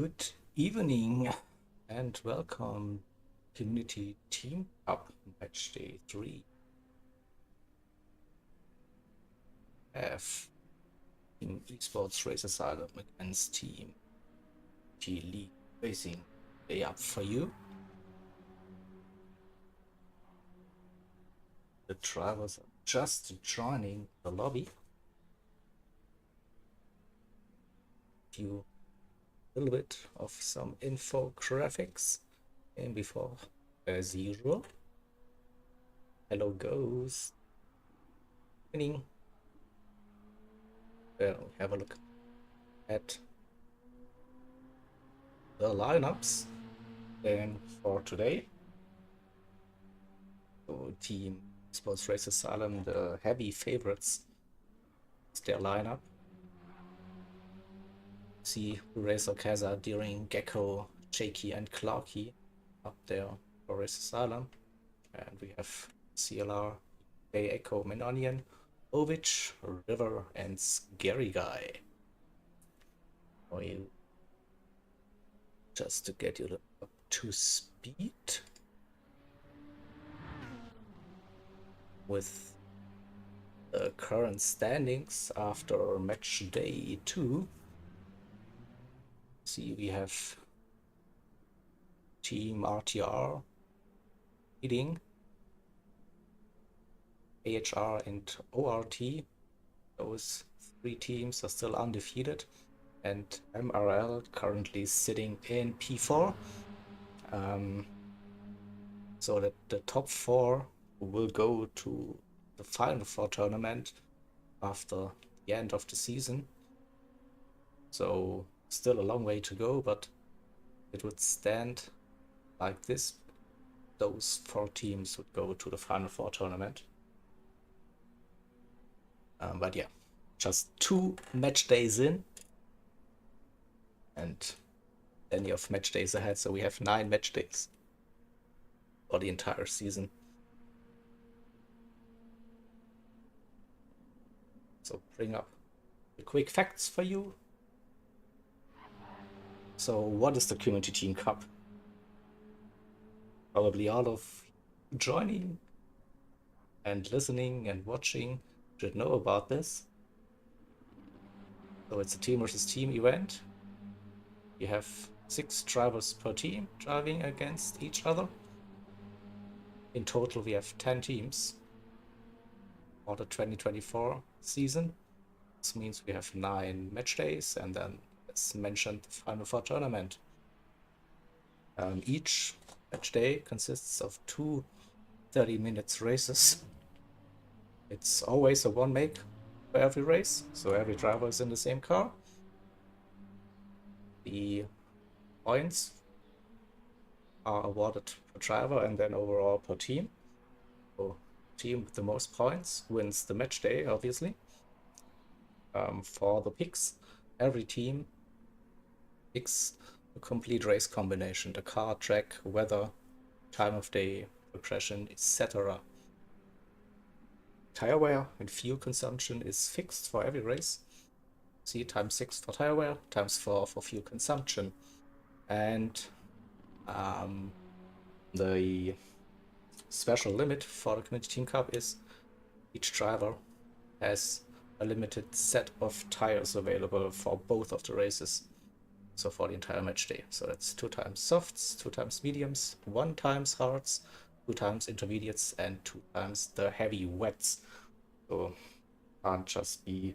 Good evening and welcome Community Team Up Match Day 3. Have Team Esports Race Asylum against Team G-League Racing Day Up for you. The drivers are just joining the lobby. A little bit of some infographics and before as usual. Hello Ghost. Winning. Well, have a look at the lineups then for today. So Team Sports Race Asylum, the heavy favorites, is their lineup. See Razor Kaza, Deering, Gecko, Jakey and Clarky up there for Race Asylum. And we have CLR, A Echo, Menonian, Ovich, River and Scary Guy. For you. Just to get you up to speed with the current standings after match day 2. See, we have Team RTR leading, AHR and ORT. Those three teams are still undefeated, and MRL currently sitting in P4. So that the top 4 will go to the Final Four tournament after the end of the season. So still a long way to go, but it would stand like this. Those 4 teams would go to the Final Four tournament. But yeah, just 2 match days in and plenty of match days ahead, so we have 9 match days for the entire season. So bring up the quick facts for you. So what is the Community Team Cup? Probably all of you joining and listening and watching should know about this. So it's a team versus team event. You have 6 drivers per team driving against each other. In total we have 10 teams for the 2024 season. This means we have 9 match days and then, as mentioned, the Final Four tournament. Each match day consists of 2 30-minute races. It's always a 1 make for every race, so every driver is in the same car. The points are awarded per driver and then overall per team. So team with the most points wins the match day, obviously. For the picks, every team picks a complete race combination: the car, track, weather, time of day, progression, etc. Tire wear and fuel consumption is fixed for every race. See, times 6 for tire wear, times 4 for fuel consumption. And the special limit for the Community Team Cup is each driver has a limited set of tires available for both of the races. So for the entire match day. So that's 2 times softs, 2 times mediums, 1 times hards, 2 times intermediates, and 2 times the heavy wets. So can't just be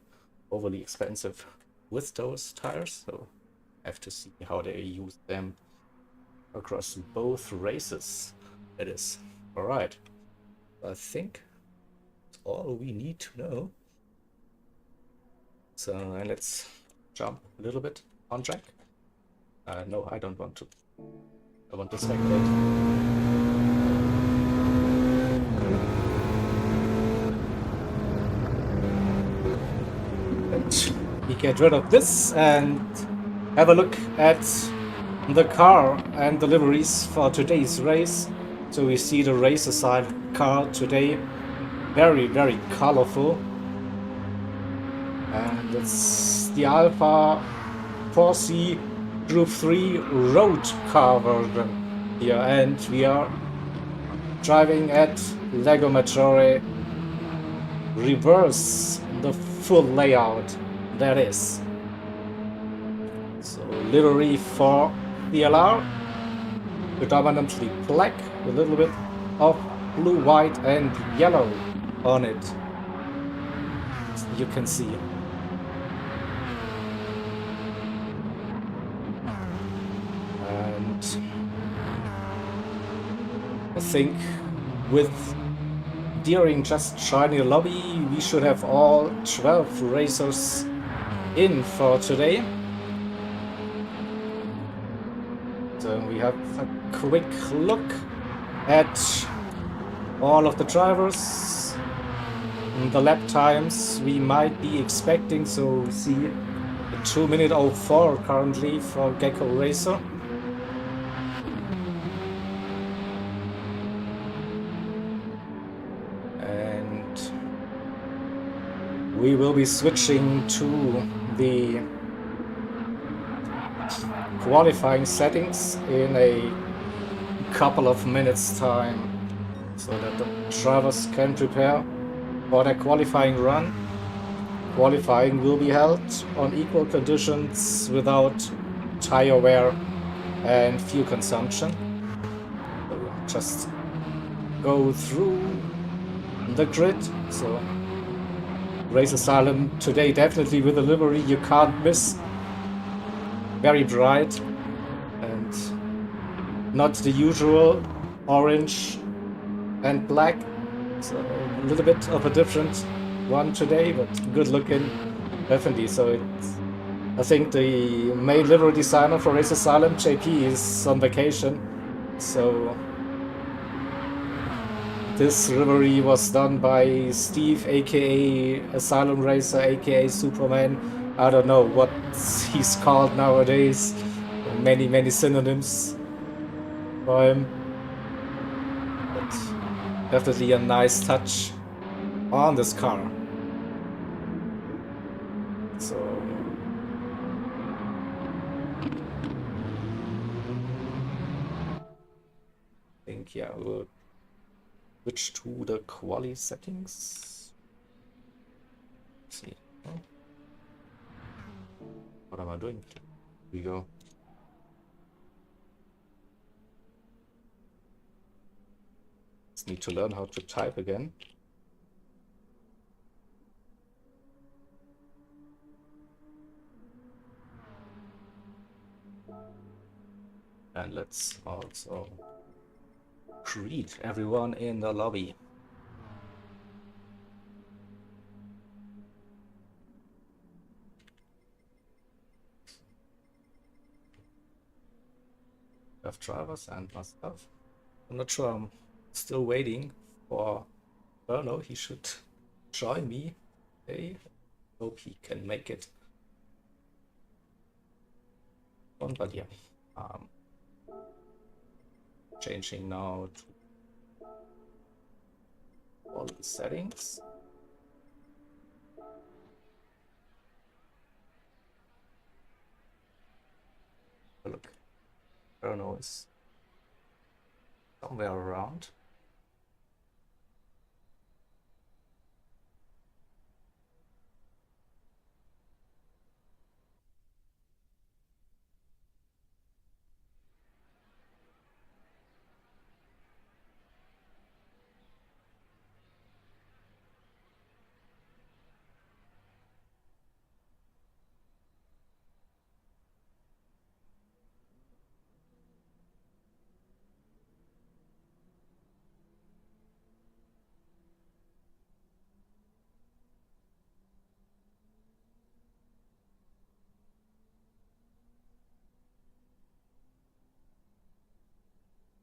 overly expensive with those tires. So have to see how they use them across both races. It is. Alright. I think that's all we need to know. So let's jump a little bit on track. No, I don't want to. I want to spectate. We get rid of this and have a look at the car and the liveries for today's race. So we see the race aside car today, very, very colorful. And it's the Alpha 4C Group 3 road car version here, and we are driving at Lego Maggiore reverse, the full layout that is. So livery for CLR, predominantly black, a little bit of blue, white and yellow on it, you can see. And I think with during just joining the lobby, we should have all 12 racers in for today. So we have a quick look at all of the drivers, the lap times we might be expecting. So we see a 2:04 currently for Gecko Racer. And we will be switching to the qualifying settings in a couple of minutes time, so that the drivers can prepare for their qualifying run. Qualifying will be held on equal conditions without tire wear and fuel consumption. So we'll just go through the grid. So Race Asylum today definitely with a livery you can't miss. Very bright and not the usual orange and black. So a little bit of a different one today, but good looking, definitely. So it's, I think the main livery designer for Race Asylum, JP, is on vacation. So this livery was done by Steve, aka Asylum Racer, aka Superman. I don't know what he's called nowadays. Many synonyms for him. But definitely a nice touch on this car. So I think, yeah, we'll switch to the quali settings. Let's see. What am I doing? Here we go. Just need to learn how to type again. And let's also greet everyone in the lobby. Have drivers and myself. I'm not sure, I'm still waiting for Berlo. He should join me. I hope he can make it. But yeah, changing now to all the settings. Look, Berlo is somewhere around.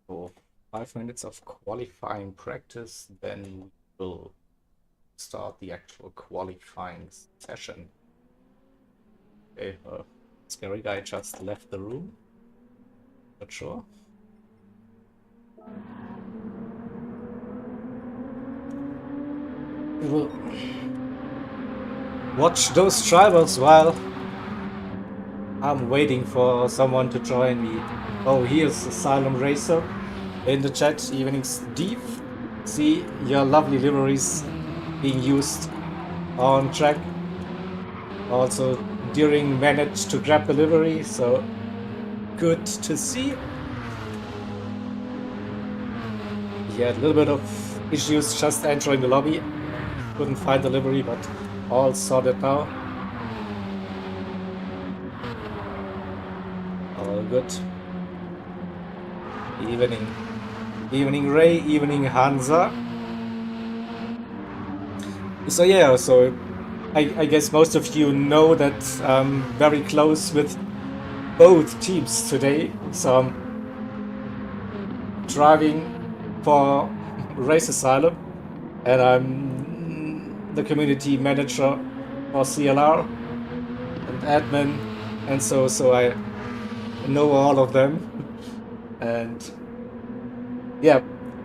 So 5 minutes of qualifying practice, then we'll start the actual qualifying session. Okay, scary guy just left the room. Not sure. We will watch those drivers while I'm waiting for someone to join me. Oh, here's Asylum Racer in the chat. Evening Steve. See your lovely liveries being used on track. Also, during managed to grab the livery, so good to see. He had a little bit of issues just entering the lobby. Couldn't find the livery, but all sorted now. All good. Evening Ray, evening Hansa. So yeah, so I guess most of you know that I'm very close with both teams today. So I'm driving for Race Asylum, and I'm the community manager for CLR and admin, and so I know all of them. And yeah,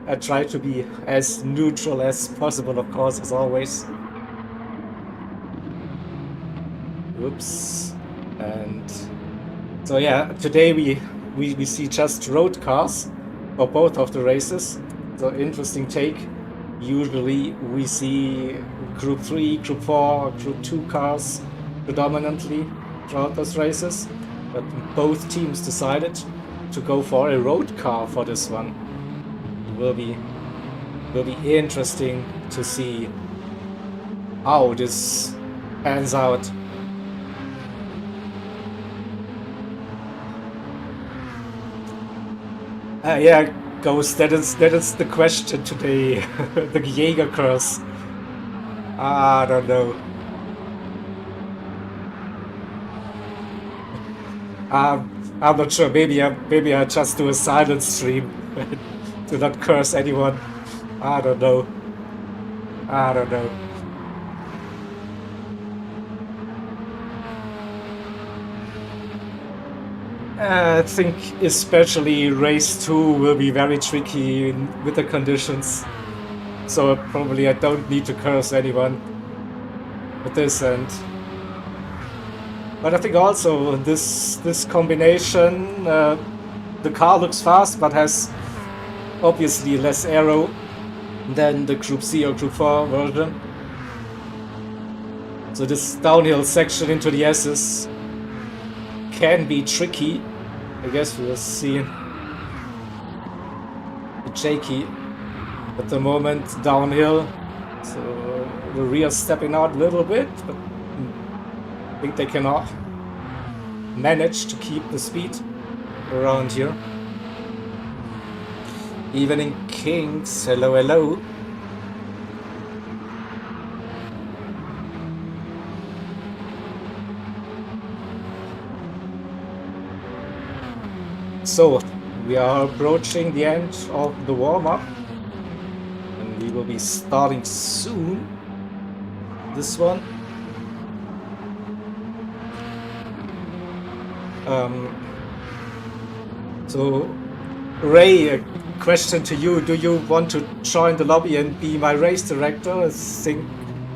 I try to be as neutral as possible, of course, as always. Whoops. And so yeah, today we see just road cars for both of the races. So interesting take. Usually we see Group 3, Group 4, Group 2 cars predominantly throughout those races. But both teams decided to go for a road car for this one. It will be interesting to see how this pans out. Yeah, Ghost, that is the question today. The Jaeger curse. I don't know. I'm not sure. Maybe I just do a silent stream to not curse anyone. I don't know. I think especially race 2 will be very tricky with the conditions. So probably I don't need to curse anyone with this end. But I think also this combination, the car looks fast but has obviously less aero than the Group C or Group 4 version. So this downhill section into the S's can be tricky. I guess we'll see. Shaky at the moment downhill. So the rear stepping out a little bit, but I think they cannot manage to keep the speed around here. Evening Kings, hello. So we are approaching the end of the warm-up, and we will be starting soon. This one. So Ray, a question to you: do you want to join the lobby and be my race director? I think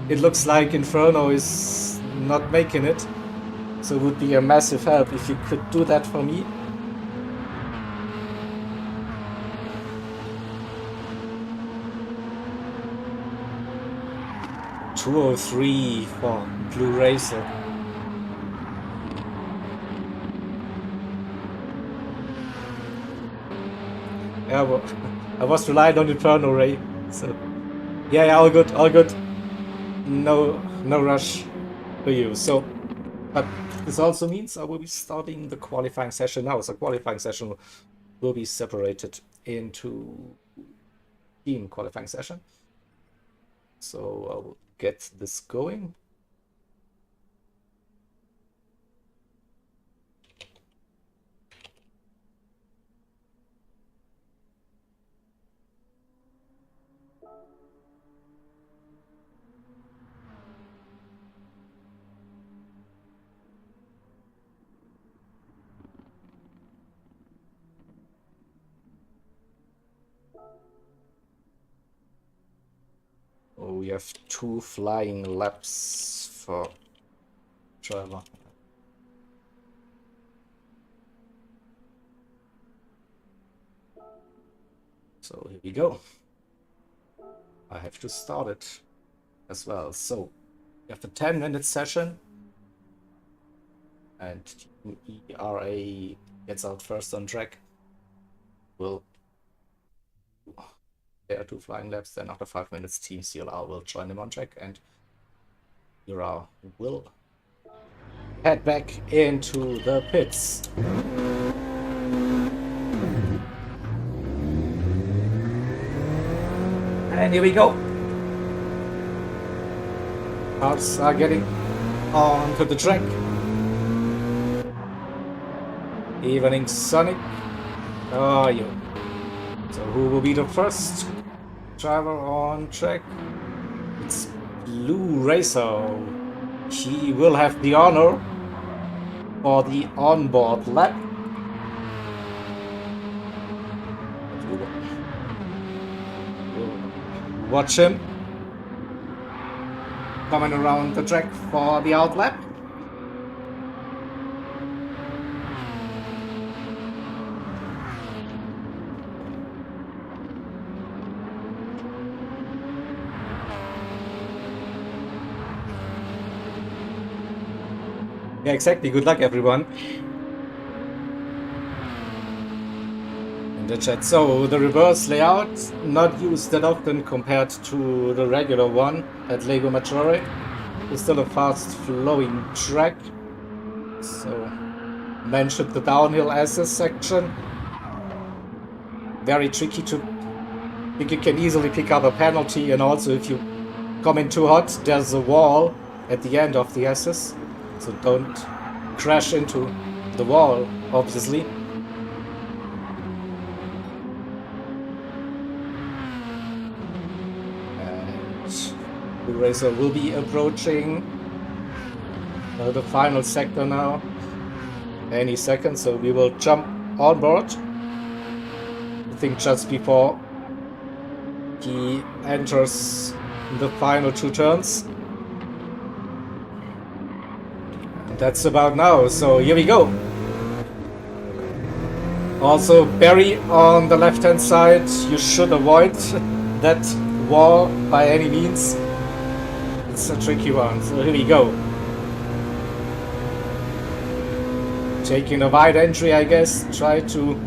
it looks like Inferno is not making it, so it would be a massive help if you could do that for me. 203 for Blue Racer. Yeah, well, I was relying on Inferno Ray, so yeah, all good. No rush for you. So, but this also means I will be starting the qualifying session now. So qualifying session will be separated into team qualifying session. So I will get this going. Oh, we have 2 flying laps for driver. So here we go. I have to start it as well. So we have a 10-minute session, and Team eRA gets out first on track. There are 2 flying laps. Then after 5 minutes, Team CLR will join them on track, and eRA will head back into the pits. And here we go. Cars are getting onto the track. Evening Sonic. Oh, you. So who will be the first driver on track? It's Blue Racer. He will have the honor for the onboard lap. We'll watch him coming around the track for the out lap. Yeah, exactly. Good luck, everyone. In the chat. So the reverse layout, not used that often compared to the regular one at Lego Maggiore. It's still a fast-flowing track. So mentioned the downhill SS section. Very tricky to. I think you can easily pick up a penalty, and also if you come in too hot, there's a wall at the end of the SS. So don't crash into the wall, obviously. And the racer will be approaching the final sector now any second, so we will jump on board. I think just before he enters the final 2 turns. That's about now, so here we go. Also, Barry on the left-hand side, you should avoid that wall by any means. It's a tricky one, so here we go. Taking a wide entry, I guess. Try to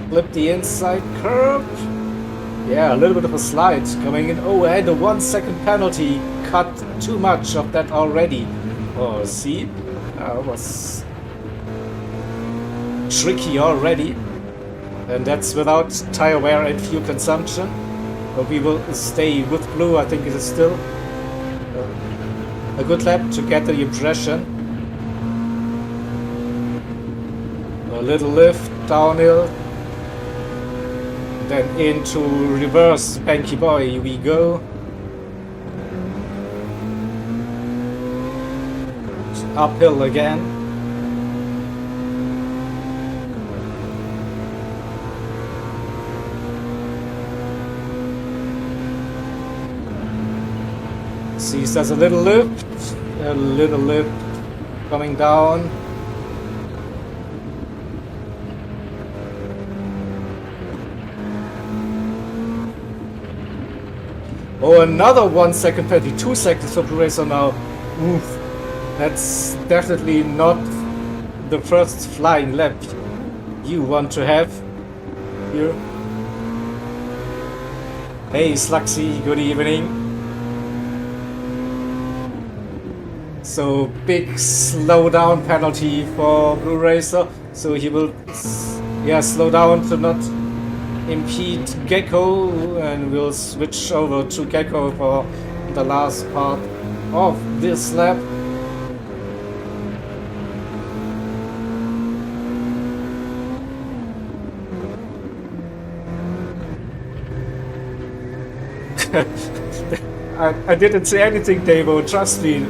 flip the inside curve. Yeah, a little bit of a slide coming in. Oh, and a 1 second penalty. Cut too much of that already. Oh, see? That was tricky already. And that's without tire wear and fuel consumption. But we will stay with Blue. I think it is still a good lap to get the impression. A little lift downhill. Then into reverse Banky Boy we go. Uphill again. Sees there's a little lift coming down. Oh, another 1 second penalty, 2 seconds for Blue Racer now. Oof. That's definitely not the first flying lap you want to have here. Hey Sluxy, good evening. So big slowdown penalty for Blue Racer. So he will slow down to not impede Gecko, and we'll switch over to Gecko for the last part of this lap. I didn't say anything, Davo, trust me.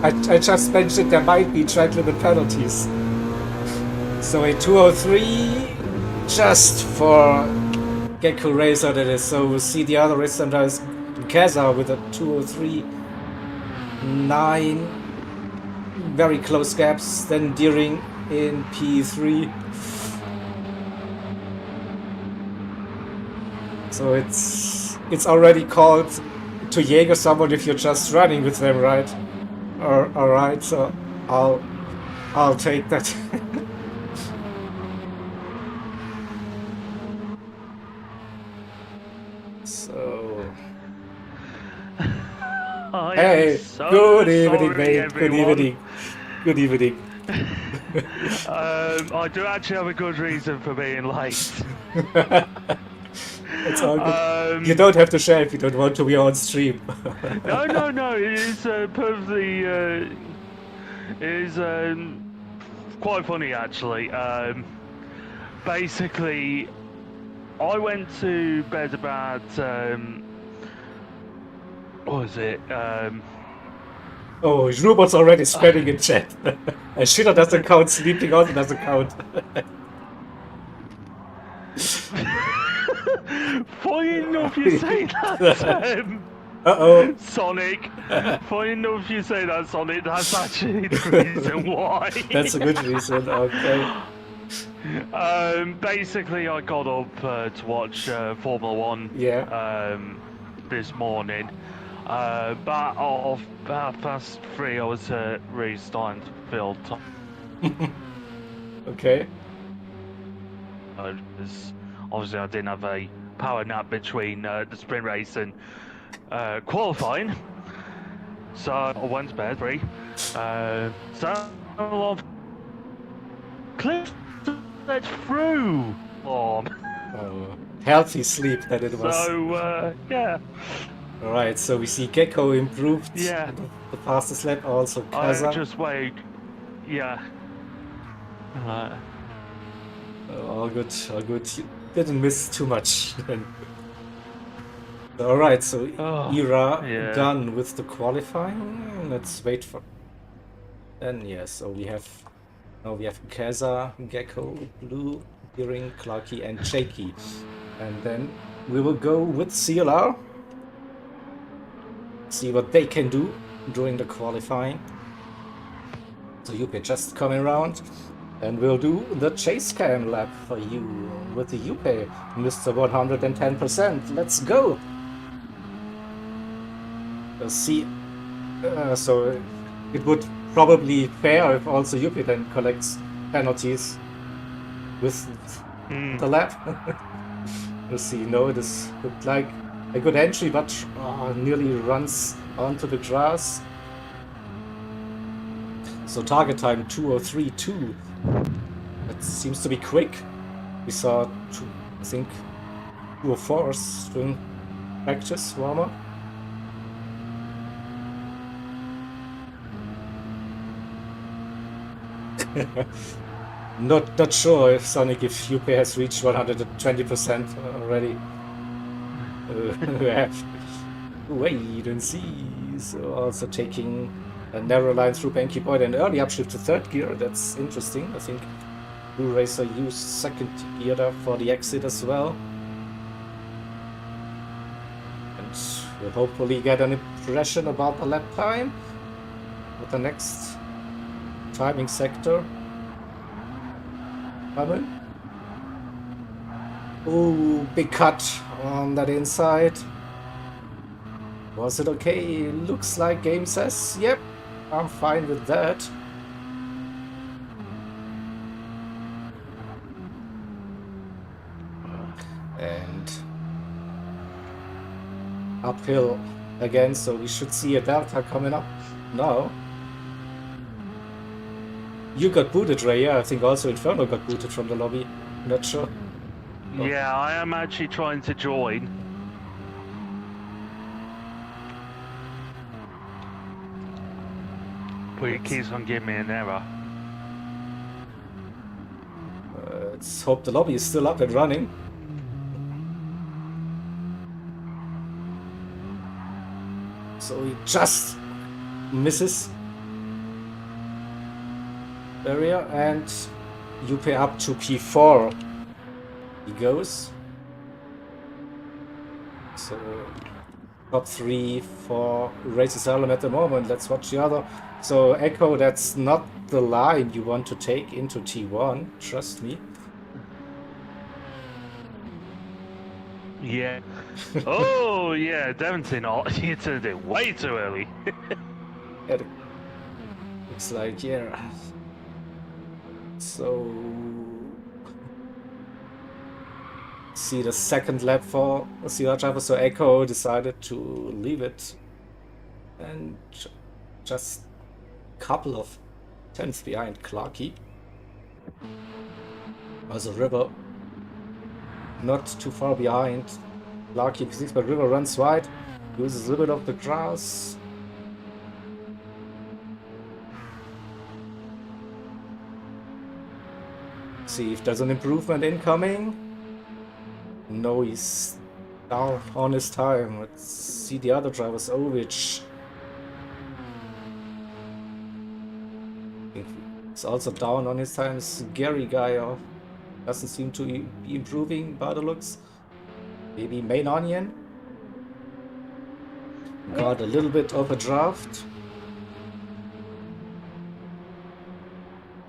I just mentioned there might be track limit penalties. So a 203 just for Gecko Racer, that is. So we'll see the other race sometimes. Kaza with a 203.9. Very close gaps. Then Deering in P3. So it's already called to Jaeger someone if you're just running with them, right? All right, so I'll take that. So I hey, am so good evening, sorry, mate. Good everyone. evening. Good evening. I do actually have a good reason for being late. It's all good. You Um, don't have to share if you don't want to be on stream. no, it is perfectly. It is quite funny actually. Basically, I went to bed about. What was it? Oh, Rupert's already spreading in chat. A shitter doesn't count, sleeping also doesn't count. Funny enough, you say that. Uh-oh. Sonic. Funny enough, you say that, Sonic. That's actually the reason why. That's a good reason, okay. Basically, I got up to watch Formula One. Yeah. This morning. About 3:30, I was really starting to feel tired. Okay. Obviously, I didn't have a power nap between the sprint race and qualifying. So I went to bed free. So a lot of clips let through. Oh, healthy sleep that it was. So yeah. Alright, so we see Gecko improved. Yeah. The fastest lap, also I Kaza. just wait. Yeah. All good, all good. You didn't miss too much. Alright, so eRA done with the qualifying. Let's wait for. Then yeah, so we have Kaza, Gecko, Blue, Deering, Clarky, and Jakey. And then we will go with CLR. See what they can do during the qualifying. So Yupe just coming around. And we'll do the chase cam lap for you with the Yupe, Mr. 110%. Let's go! We'll see. So it would probably fair if also Yupe then collects penalties with the lap. We'll see. No, this looked like a good entry, but nearly runs onto the grass. So target time 2:03.2. That seems to be quick. We saw, I think, 2:04s during practice warm-up. Not sure if Sonic, if Yupe has reached 120% already. We have to wait and see. So also taking a narrow line through Banky Boyd and early upshift to third gear. That's interesting. I think Blue Racer used second gear there for the exit as well. And we'll hopefully get an impression about the lap time with the next timing sector. Coming. Oh, big cut on that inside. Was it okay? Looks like game says, yep, I'm fine with that. And uphill again, so we should see a delta coming up now. You got booted, Ray. Yeah, I think also Inferno got booted from the lobby. Not sure. Oh. Yeah, I am actually trying to join. But it keeps on giving me an error. Let's hope the lobby is still up and running. So he just misses barrier and Yupe up to P4. He goes. So top 3 for Races Element at the moment. Let's watch the other. So Echo, that's not the line you want to take into T1, trust me. Yeah. Oh, yeah, definitely not. You turned it way too early. It looks like, yeah. So, see the second lap for a CLR driver, so Echo decided to leave it and just a couple of tenths behind Clarky. Also River not too far behind. Clarky P6, but River runs wide, uses a little bit of the grass. See if there's an improvement incoming. No, he's down on his time. Let's see the other drivers. Ovich. I think he's also down on his times. Gary Geyer doesn't seem to be improving by the looks. Maybe Main Onion got a little bit of a draft.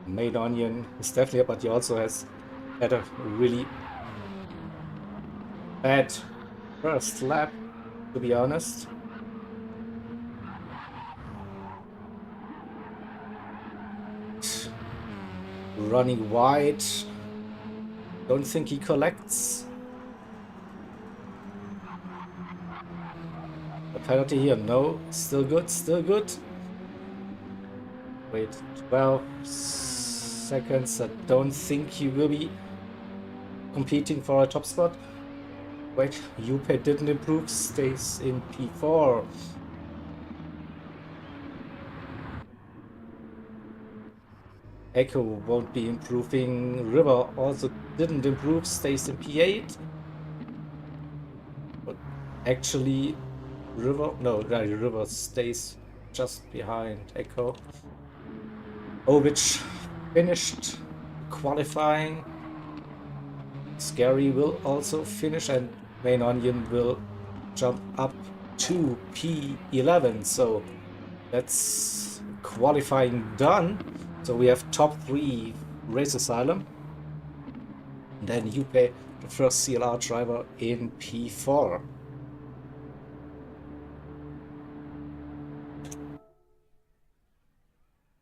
Main Onion is definitely up, but he also has had a really bad first lap, to be honest. Running wide. Don't think he collects a penalty here. No, still good, still good. Wait, 12 seconds. I don't think he will be competing for a top spot. Wait, Yupe didn't improve, stays in P4. Echo won't be improving. River also didn't improve, stays in P8. But actually, River stays just behind Echo. Ovich finished qualifying. Scary will also finish, and Main Onion will jump up to P11. So that's qualifying done. So we have top 3 Race Asylum. And then Yupe, the first CLR driver in P4.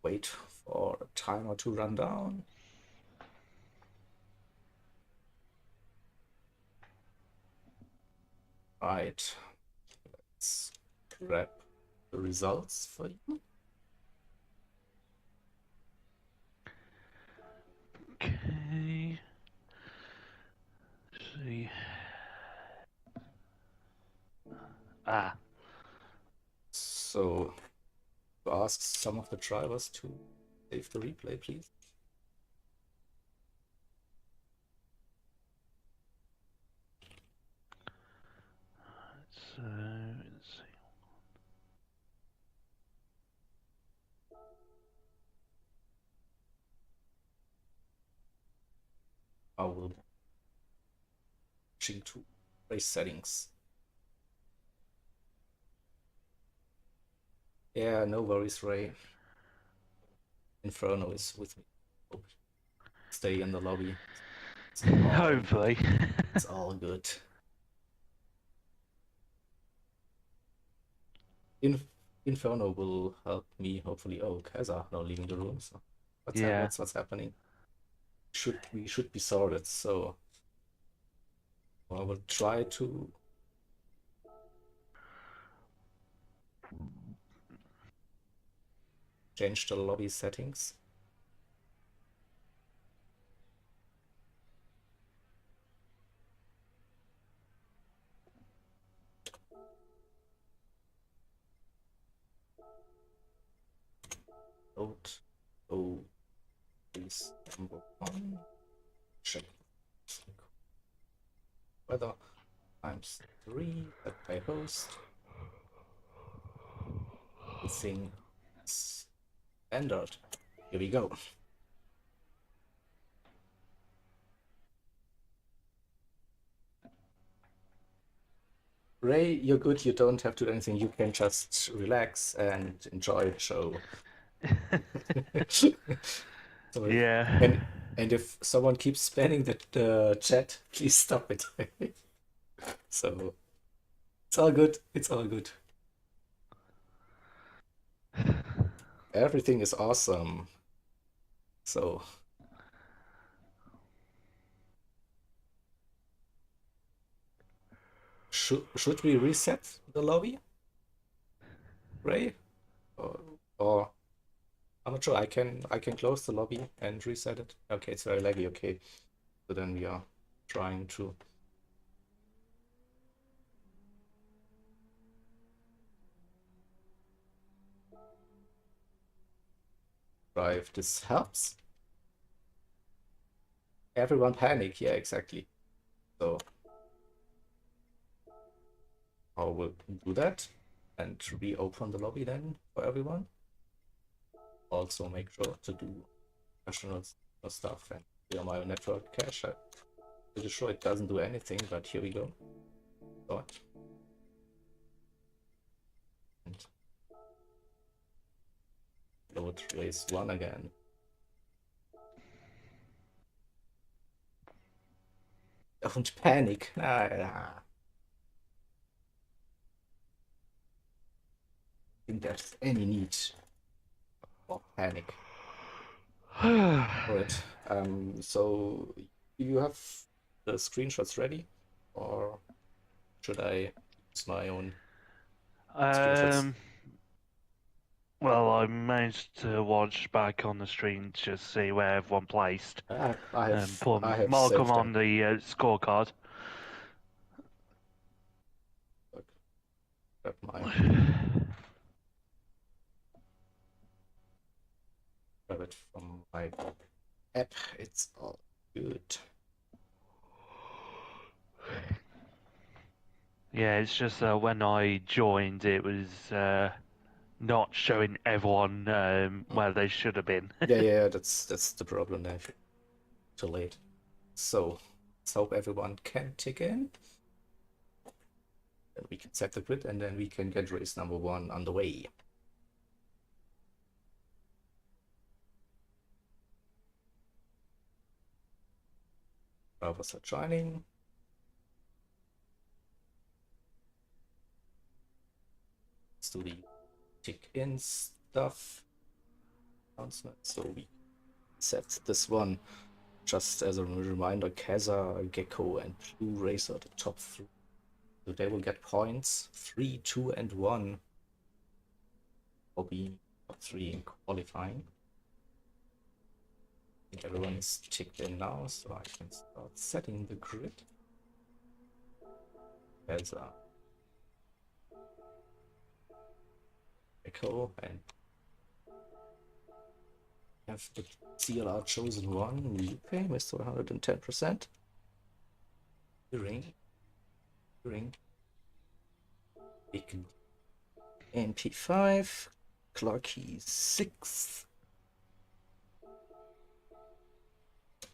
Wait for a timer to run down. Right. Let's grab the results for you. Okay. Let's see. Ah. So, to ask some of the drivers to save the replay, please. Let's see. I will change to race settings. Yeah, no worries, Ray. Inferno is with me. Stay in the lobby. Hopefully. It's all good. Inferno will help me, hopefully. Oh, Kaiser now leaving the room. So what's happening? We should be sorted. So I will try to change the lobby settings. Note. Oh, please number 1. Check weather times 3 that by host. Everything is standard. Here we go. Ray, you're good. You don't have to do anything. You can just relax and enjoy the show. So Yeah. and if someone keeps spamming the chat, please stop it. So it's all good. It's all good. Everything is awesome. So should we reset the lobby, Ray? Or I'm not sure. I can close the lobby and reset it. Okay, it's very laggy. Okay, so then we are trying to try if this helps. Everyone panic. Yeah, exactly. So I will do that and reopen the lobby then for everyone. Also make sure to do professional stuff and clear my network cache. I'm pretty sure it doesn't do anything, but here we go. So, and load race 1 again. Don't panic. I think there's any need for panic. Alright. So you have the screenshots ready, or should I use my own screenshots? Well, I managed to watch back on the stream to see where everyone placed I and have put I have mark them saved on them. the scorecard. Look, grab my grab it from my app. It's all good. Yeah, it's just when I joined, it was not showing everyone where they should have been. Yeah, that's the problem there. Too late. So let's hope everyone can tick in. Then we can set the grid and then we can get race number 1 underway. Drivers are joining. Let's do the tick in stuff announcement. So we set this one just as a reminder. Kaza, Gecko, and Blue Racer, the top 3. So they will get points 3, 2, and 1 for being top 3 in qualifying. I think everyone is ticked in now, so I can start setting the grid. Kaza, Gecko, and have the CLR chosen one. UK, Mr. 110%. Ring. Big MP5. Clarky 6.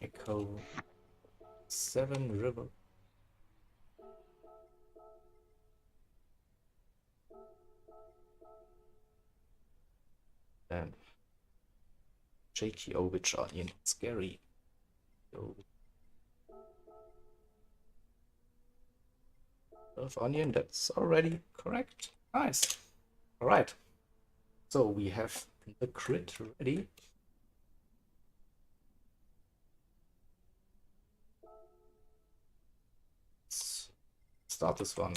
Echo 7. River. And JKO, which onion? Scary. So, of onion, that's already correct. Nice. All right. So we have the grid ready. Let's start this one.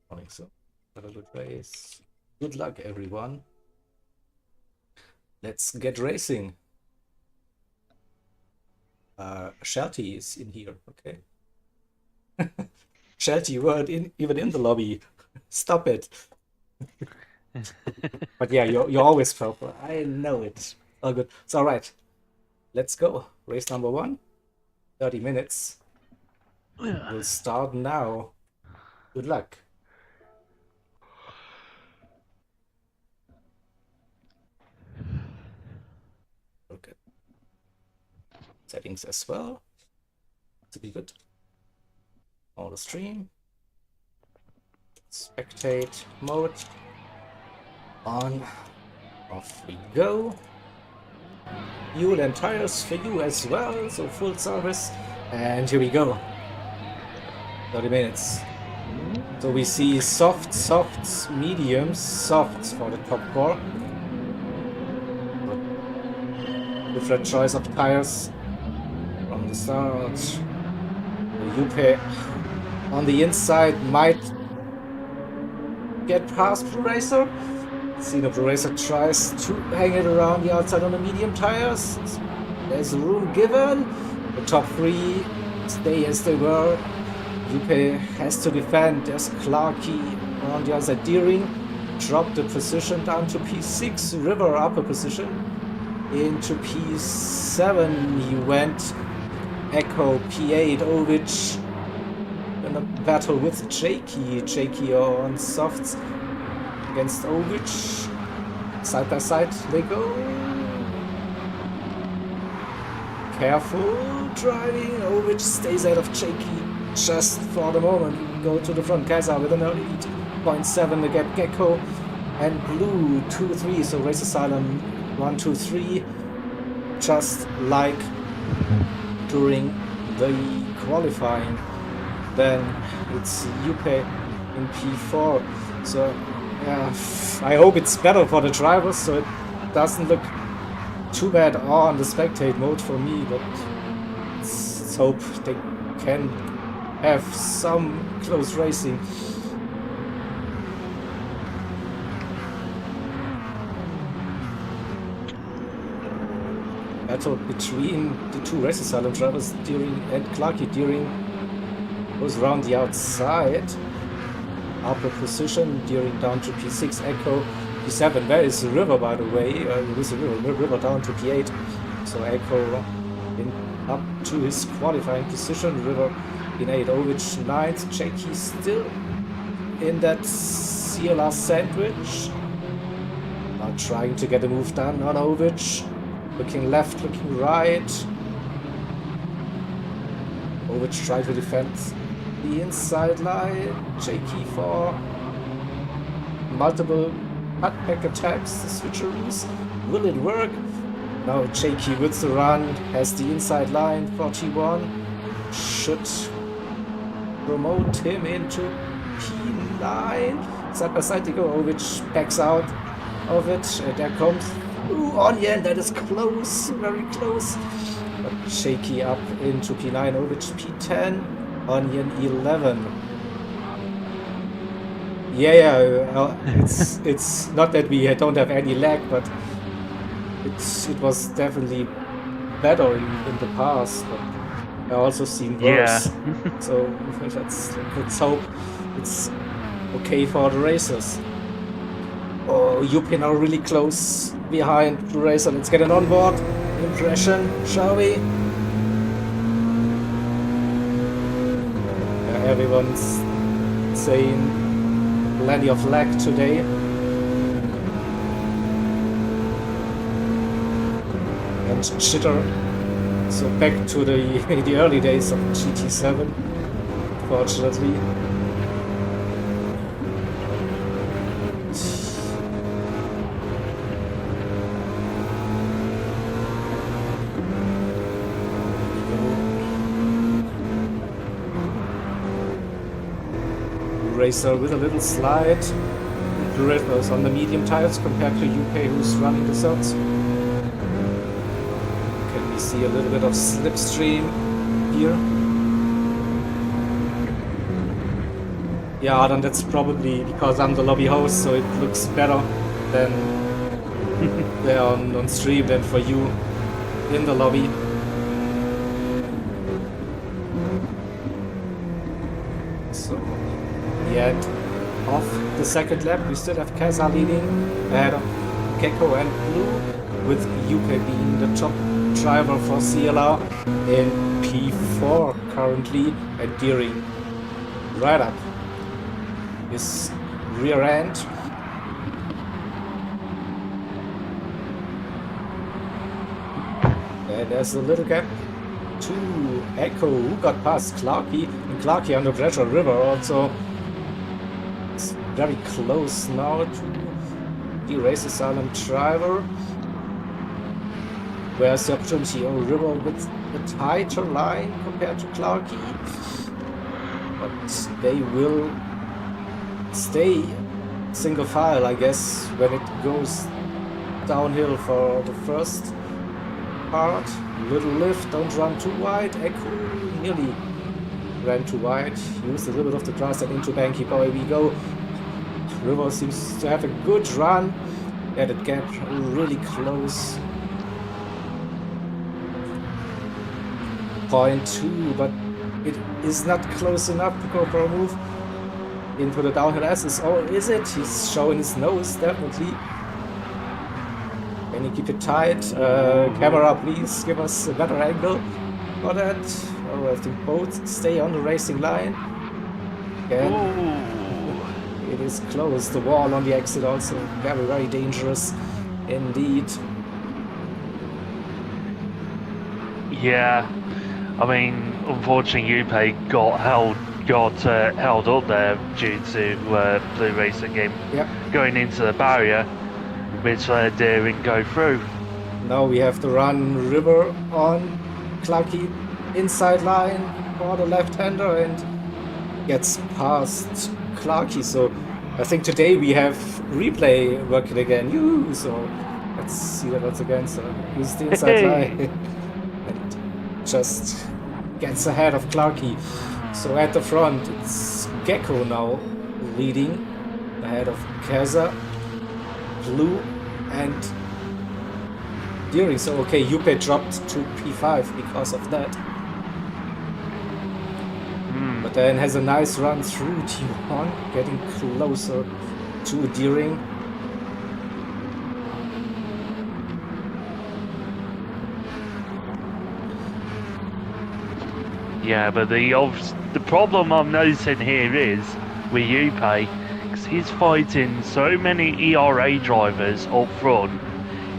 Morning, so have a good race. Good luck, everyone. Let's get racing. Shelty is in here, okay? Shelty, you weren't even in the lobby. Stop it. But yeah, you're always purple. I know it. All good. So all right, let's go. Race number 1. 30 minutes. We'll start now. Good luck. Okay. Settings as well. To be good. On the stream. Spectate mode. On. Off we go. Fuel and tires for you as well. So full service. And here we go. 30 minutes. So we see softs, mediums, softs for the top four. Different choice of tires from the start. The UP on the inside might get past Blue Racer. See, the Blue Racer tries to hang it around the outside on the medium tires. There's room given. The top three stay as they were. UP has to defend. There's Clarky on the other side. Deering dropped the position down to P6. River upper position. Into P7 he went. Echo P8. Ovic in a battle with Jakey. Jakey on softs against Ovic. Side by side they go. Careful driving. Ovic stays out of Jakey just for the moment. We go to the front. Kaiser with an early lead. 0.7 the gap. Gecko and Blue 2-3. So Race Asylum 1-2-3. Just like during the qualifying. Then it's UP in P4. So yeah, I hope it's better for the drivers so it doesn't look too bad on the spectate mode for me, but let's hope they can have some close racing. Battle between the two Race Asylum drivers, Deering and Clarky. Deering goes around the outside. Upper position, Deering down to P6, Echo P7. Where is the River, by the way? With the river down to P8. So Echo up to his qualifying position. River in 8. Ovic 9th. Jakey still in that CLR sandwich. Now trying to get a move done on Ovic. Looking left, looking right. Ovic trying to defend the inside line. Jakey for multiple cutback attacks, the switcheroos. Will it work? Now Jakey with the run has the inside line. 41 should promote him into P9. Side by side they go. Ovic backs out of it. There comes Onion. That is close, very close. But Jakey up into P9. Ovic P10. Onion 11. Yeah, it's not that we don't have any lag, but it was definitely better in the past. But I also seen worse. Yeah. So let's hope it's okay for the racers. Oh, UP now really close behind the racer. Let's get an onboard impression, shall we? Everyone's saying plenty of lag today. And jitter. So back to the early days of GT7, fortunately. Racer with a little slide. The red was on the medium tires compared to UK, who's running the softs. Can we see a little bit of slipstream here? Yeah, then that's probably because I'm the lobby host, so it looks better than there on stream than for you in the lobby. So the end of the second lap, we still have Kaiser leading ahead of Gecko and Blue, with UK being the top driver for CLR in P4 currently, and Deering right up his rear end. And there's a little gap to Echo, who got past Clarky, and Clarky under pressure. River also is very close now to the Race Asylum driver. Where's the opportunity? Oh, River with a tighter line compared to Clarky. but they will stay single file, I guess, when it goes downhill for the first part. Little lift, don't run too wide. Echo nearly ran too wide. Used a little bit of the grass and into banky boy we go. River seems to have a good run. Yeah, that gap really close. 0.2, but it is not close enough to go for a move into the downhill S's. Or is it? He's showing his nose, definitely. Can you keep it tight? Camera, please give us a better angle for that. Oh, I think both stay on the racing line. Again, it is close. The wall on the exit also very, very dangerous indeed. Yeah, I mean, unfortunately, Jupe got held up there due to Blue Racing game going into the barrier, which didn't go through. Now we have to run River on Clarky inside line for the left-hander and gets past Clarky. So I think today we have replay working again. So let's see that once again. So use the inside line and just gets ahead of Clarky. So at the front it's Gecko now leading ahead of Keza, Blue and Deering. So okay, Jupe dropped to P5 because of that. But then has a nice run through T1, getting closer to Deering. Yeah, but the problem I'm noticing here is with Jupe, because he's fighting so many ERA drivers up front,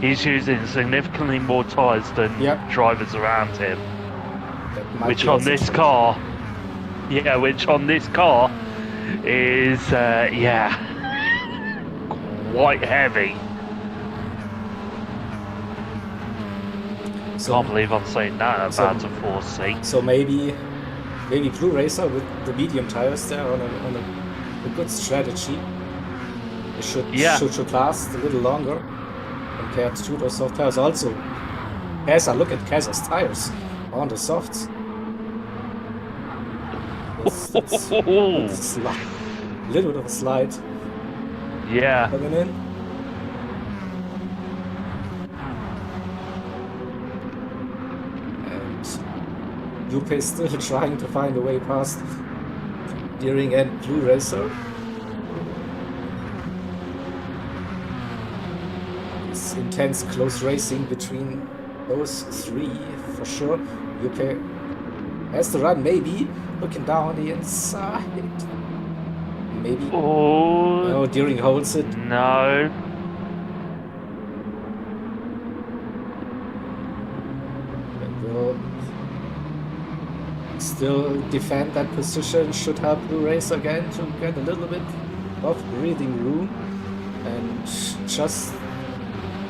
he's using significantly more tyres than drivers around him. Which on this car is quite heavy. So, can't believe I'm saying that about a 4C. So maybe Blue Racer with the medium tires there on a good strategy. It should last a little longer compared to those soft tires. Also, Keza, look at Keza's tires on the softs. That's a little bit of a slide. Yeah. Coming in. Jupe is still trying to find a way past Deering and Blue Racer. It's intense close racing between those three for sure. Jupe has the run, maybe looking down the inside. Maybe. Oh. No, Deering holds it. No. Still defend that position, should help Blue Racer again to get a little bit of breathing room. And just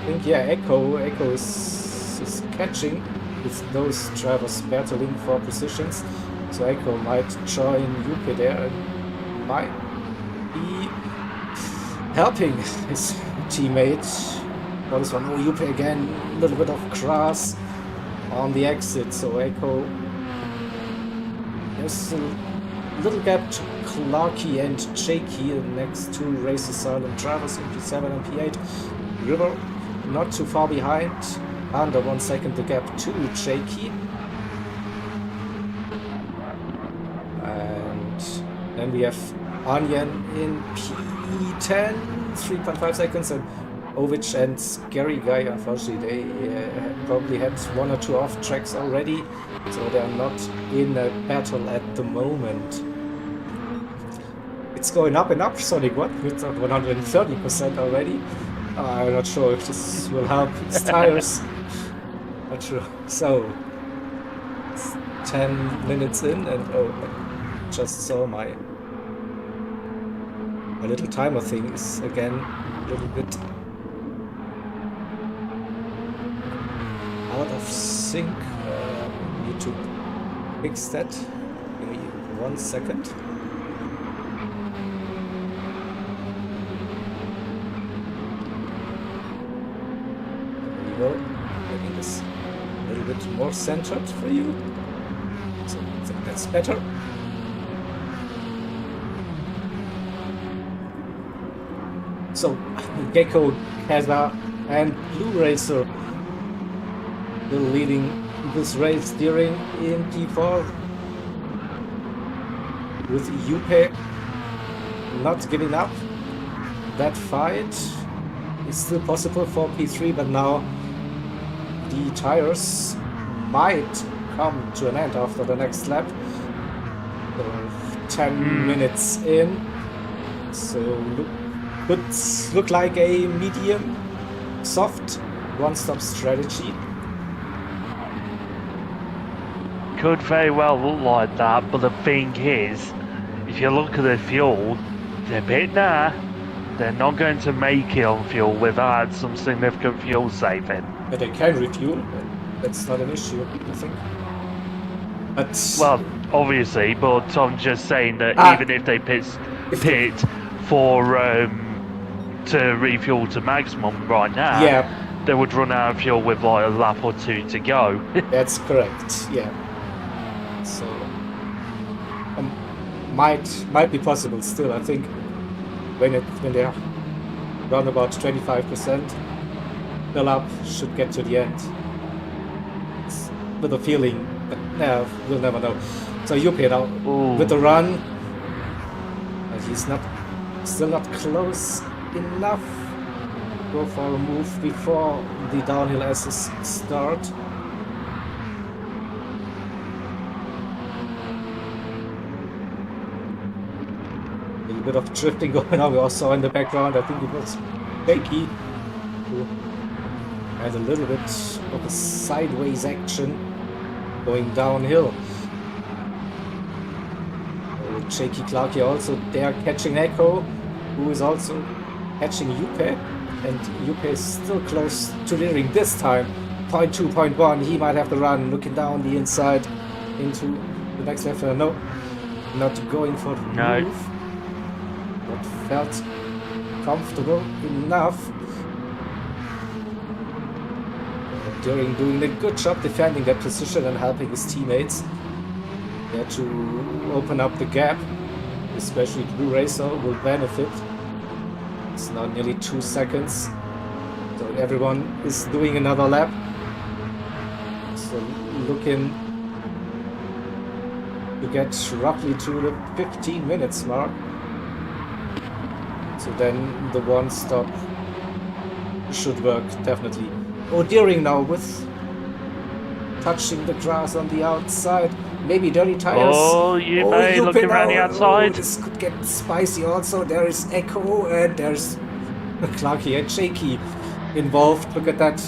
think, Echo is catching with those drivers battling for positions. So Echo might join Jupe there and might be helping his teammate. For this one, Jupe again, a little bit of grass on the exit, so Echo. There's a little gap to Clarky and Jakey. The next two races silent drivers in P7 and P8. River not too far behind. Under 1 second the gap to Jakey. And then we have Onion in P10, 3.5 seconds, and Ovich and Scary Guy, unfortunately, they probably had one or two off tracks already, so they are not in a battle at the moment. It's going up and up, Sonic, what? With 130% already. I'm not sure if this will help its tires. Not sure. So, it's 10 minutes in, and I just saw my little timer thing is again a little bit out of sync. Need to fix that. Give me 1 second. There you go. Getting this a little bit more centered for you. So I think that's better. So Gecko, Kaza, and Blue Racer still leading this race during in P4, with Yupe not giving up. That fight is still possible for P3, but now the tires might come to an end after the next lap. 10 minutes in, so could look like a medium soft one-stop strategy. Could very well look like that, but the thing is, if you look at the fuel, they're a bit there. They're not going to make it on fuel without some significant fuel saving. But they can refuel, that's not an issue, I think. But well, obviously, but I'm just saying that even if they pit for to refuel to maximum right now, yeah, they would run out of fuel with like a lap or two to go. That's correct. Yeah. So might be possible still. I think when they're around about 25%, the lap should get to the end. It's with a feeling, but no, we'll never know. So Yuppie now with the run, but he's still not close enough. Go for a move before the downhill S's start. A little bit of drifting going on. We also saw in the background, I think it was Becky, who had a little bit of a sideways action going downhill. Shaky Clarky also there catching Echo, who is also catching Yupe, and Yupe is still close to leading this time. 0.2, 0.1, he might have to run, looking down the inside into the next left. No, not going for the move. Not felt comfortable enough. During doing a good job defending that position and helping his teammates there to open up the gap, especially Blue Racer will benefit. It's now nearly 2 seconds, so everyone is doing another lap. So looking to get roughly to the 15 minutes mark. So then the one stop should work definitely. Oh, Deering now with touching the grass on the outside. Maybe dirty tires. Oh, Yupe looking around the outside. Oh, this could get spicy also. There is Echo and there's Clarky and Shaky involved. Look at that.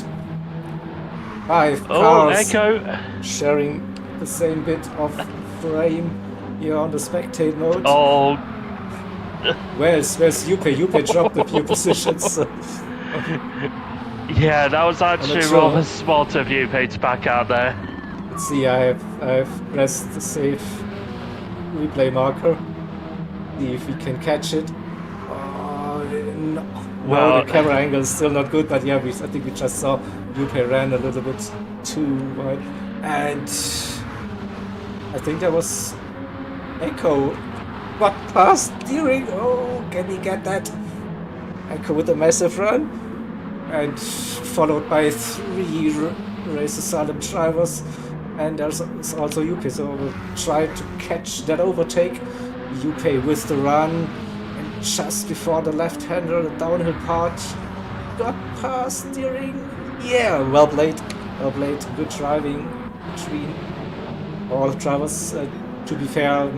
5 cars Echo sharing the same bit of frame here on the spectate mode. Oh. Where's Yupe? Yupe dropped a few positions. Yeah, that was actually rather smart of Yupe to back out there. Let's see, I've pressed the save replay marker. See if we can catch it. Oh, no. Well, the camera angle is still not good, but yeah, I think we just saw Yupe ran a little bit too wide. And I think there was Echo got past Deering. Oh, can he get that? Echo with a massive run. And followed by 3 Racer Silent drivers. And there's also Yupe, so we'll try to catch that overtake. Yupe with the run, and just before the left-hander, the downhill part, got past Deering. Yeah, well played, good driving between all drivers. To be fair,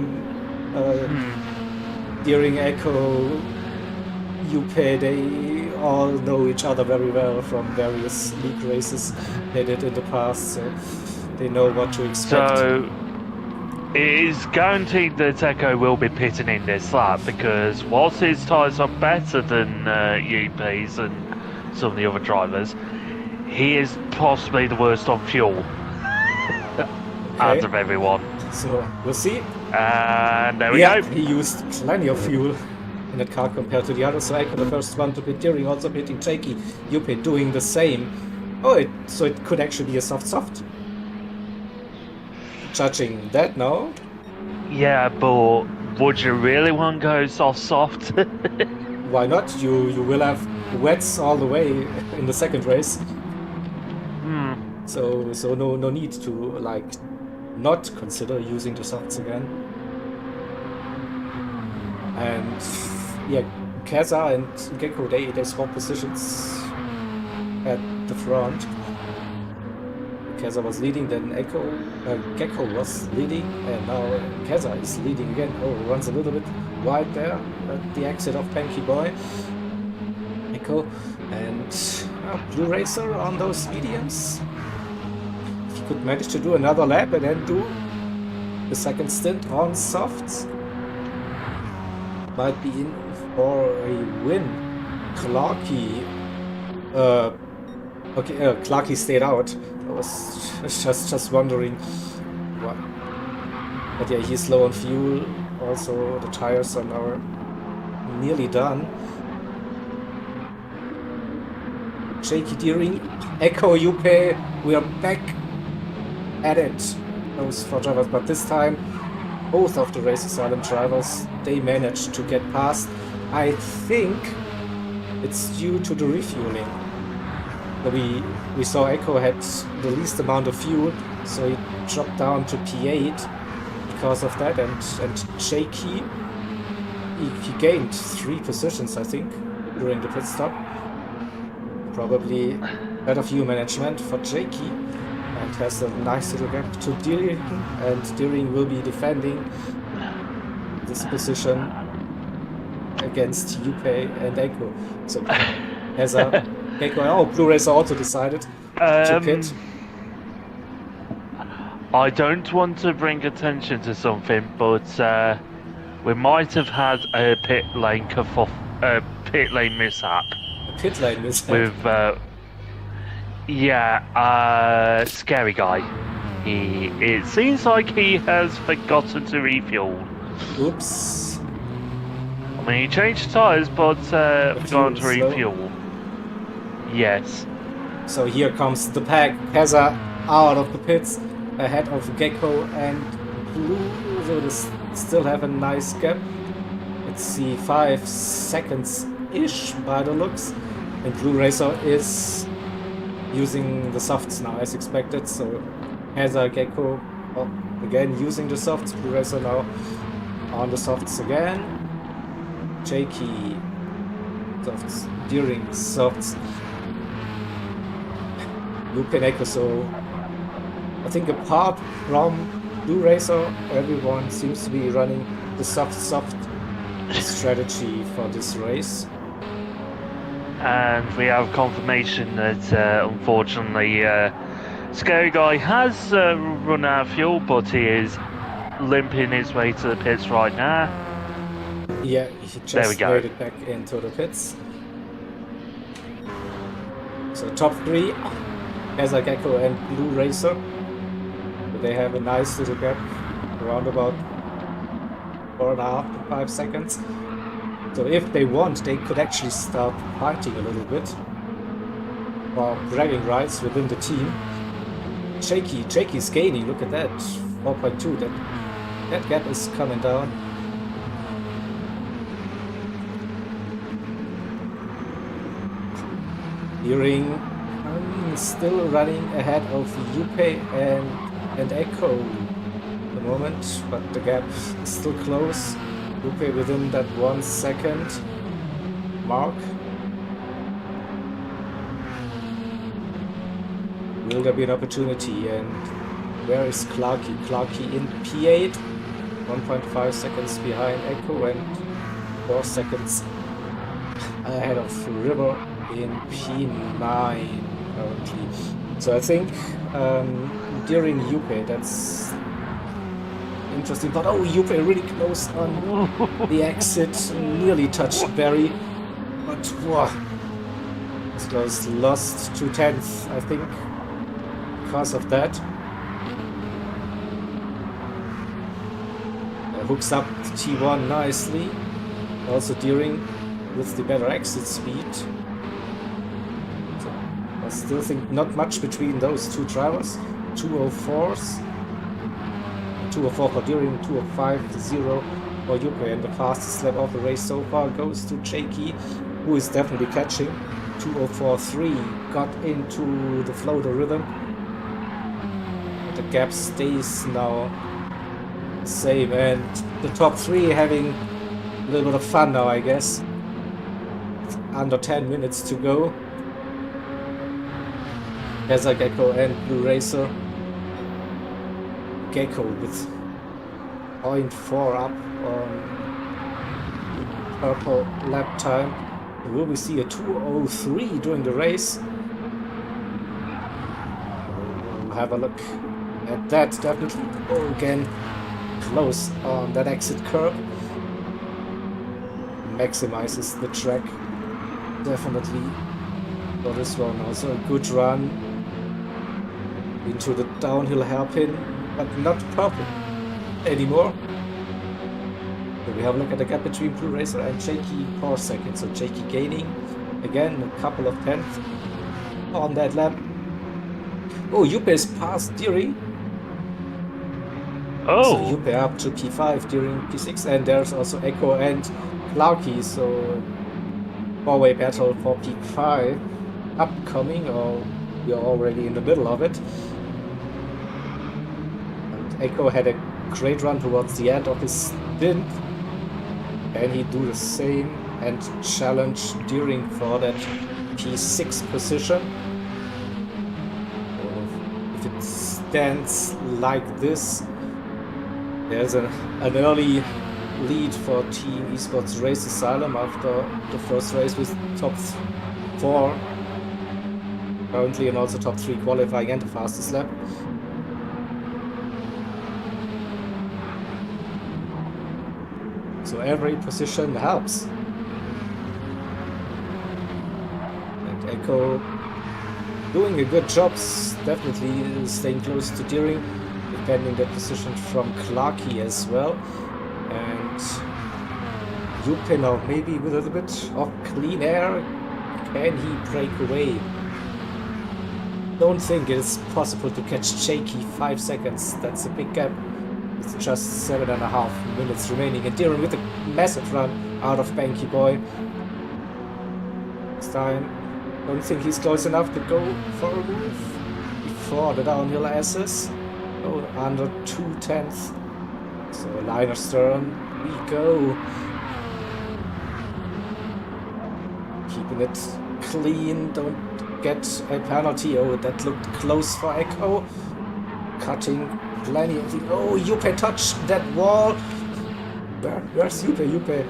Deering, Echo, Yupe, they all know each other very well from various league races they did in the past. So they know what to expect. So it is guaranteed that Echo will be pitting in this lap, because whilst his tyres are better than UP's and some of the other drivers, he is possibly the worst on fuel out of everyone. So we'll see. And there we Yeah, go. he used plenty of fuel in that car compared to the others. So Echo, the first one to pit Deering, also pitting Jakey. Yupe doing the same. Oh, so it could actually be a soft. Judging that now. Yeah, but would you really want to go soft? Why not? You will have wets all the way in the second race. So no need to like not consider using the softs again. And yeah, Keza and Gecko they swap positions at the front. Keza was leading, then Gecko was leading, and now Keza is leading again. Oh, runs a little bit wide there at the exit of Panky Boy. Gecko and Blue Racer on those mediums. If he could manage to do another lap and then do the second stint on softs, might be in for a win. Clarky, Clarky stayed out. I was just wondering why. But yeah, he's low on fuel. Also, the tires are now nearly done. Jakey Deering, Echo Yupe, we are back at it. Those four drivers, but this time both of the Race Asylum drivers, they managed to get past. I think it's due to the refueling. We saw Echo had the least amount of fuel, so he dropped down to P8 because of that, and Jakey, he gained 3 positions, I think, during the pit stop. Probably better fuel management for Jakey, and has a nice little gap to Deering, and Deering will be defending this position against Yupe and Echo. So as a Echo, Blue Racer also decided to pit. I don't want to bring attention to something, but we might have had a pit lane mishap. A pit lane mishap? With Scary Guy. It seems like he has forgotten to refuel. Oops. I mean, he changed tires, but forgot to refuel. Yes. So here comes the pack. Keza out of the pits, ahead of Gecko and Blue. So they still have a nice gap. Let's see, 5 seconds-ish by the looks. And Blue Racer is using the softs now as expected. So Keza, Gecko, again using the softs. Blue Racer now on the softs again. Jakey, softs, Deering, softs. Luke and Echo, so I think apart from Blue Racer, everyone seems to be running the soft strategy for this race. And we have confirmation that unfortunately Scary Guy has run out of fuel, but he is limping his way to the pits right now. Yeah, he just made it back into the pits. So top 3, Keza, Gecko and Blue Racer. So they have a nice little gap, around about 4.5 to 5 seconds. So if they want, they could actually start fighting a little bit, or bragging rights within the team. Jakey's gaining, look at that, 4.2, that gap is coming down. Deering still running ahead of Yupe and Echo at the moment, but the gap is still close. Yupe within that 1 second mark. Will there be an opportunity? And where is Clarky? Clarky in P8, 1.5 seconds behind Echo and 4 seconds ahead of River in P9 currently. So I think during Yupe, that's interesting. But oh, Yupe really close on the exit, nearly touched Barry, but wow, it's close. Lost 2/10, I think, because of that. hooks up T1 nicely. Also Deering with the better exit speed. So I still think not much between those two drivers. 204s. 204 for Deering, 205.0 for Yupe, and the fastest lap of the race so far goes to Jakey, who is definitely catching. 204.3 got into the floater rhythm. The gap stays now the same, and the top three having a little bit of fun now, I guess. Under 10 minutes to go. Gazza, Gecko and Blue Racer. Gecko with 0.4 up on purple lap time. Will we see a 2:03 during the race? We'll have a look at that, definitely. Oh, again, close on that exit curb. Maximizes the track, definitely, for this one. Also a good run into the downhill hairpin, but not purple anymore. So we have a look at the gap between Blue Racer and Jakey per second. So Jakey gaining again a couple of tenths on that lap. Oh, Yupe is past Deering. Oh! So Yupe up to P5 during P6, and there's also Echo and Clarky. So four-way battle for P5 upcoming, or we are already in the middle of it. And Echo had a great run towards the end of his stint. Can he do the same and challenge Deering for that P6 position? If it stands like this, there's an early lead for Team Esports Race Asylum after the first race with top 4 currently, and also top 3 qualifying and the fastest lap. So every position helps. And Echo doing a good job, definitely staying close to Deering, defending that position from Clarky as well. And Yupe now maybe with a little bit of clean air. Can he break away? Don't think it's possible to catch Jakey 5 seconds. That's a big gap. It's just 7.5 minutes remaining. And Deering with a massive run out of Banky Boy. This time, don't think he's close enough to go for a move before the downhill S's. Oh, under 2/10. So liner stern, we go. Keeping it clean, don't get a penalty. Oh, that looked close for Echo. Cutting plenty of the... Oh, Yupe touched that wall. Where's Yupe? Yupe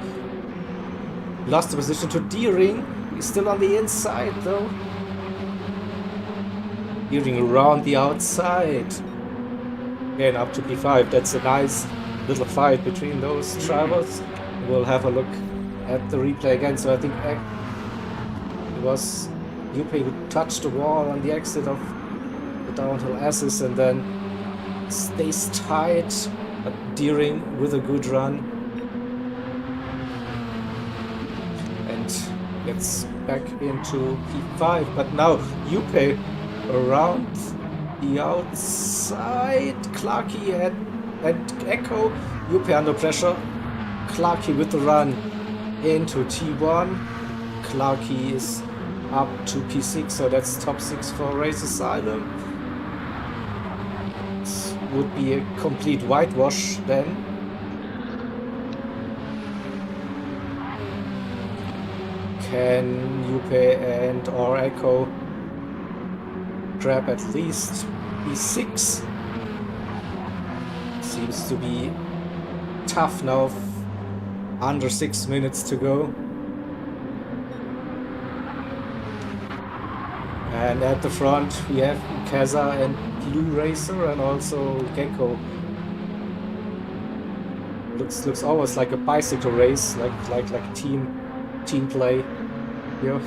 lost the position to Deering. He's still on the inside though. Deering around the outside. Again, up to P5. That's a nice little fight between those drivers. We'll have a look at the replay again. So I think it was Yupe who touched the wall on the exit of the downhill S's and then stays tight. But Deering with a good run. And gets back into P5. But now Yupe around the outside. Clarky and Echo. Yupe under pressure. Clarky with the run into T1. Clarky is up to P6, so that's top 6 for Race Asylum. This would be a complete whitewash then. Can Yupe and or Echo grab at least P6? Seems to be tough now. Under 6 minutes to go. And at the front we have Kaza and Blue Racer and also Gecko. Looks almost like a bicycle race, like team play. Yeah.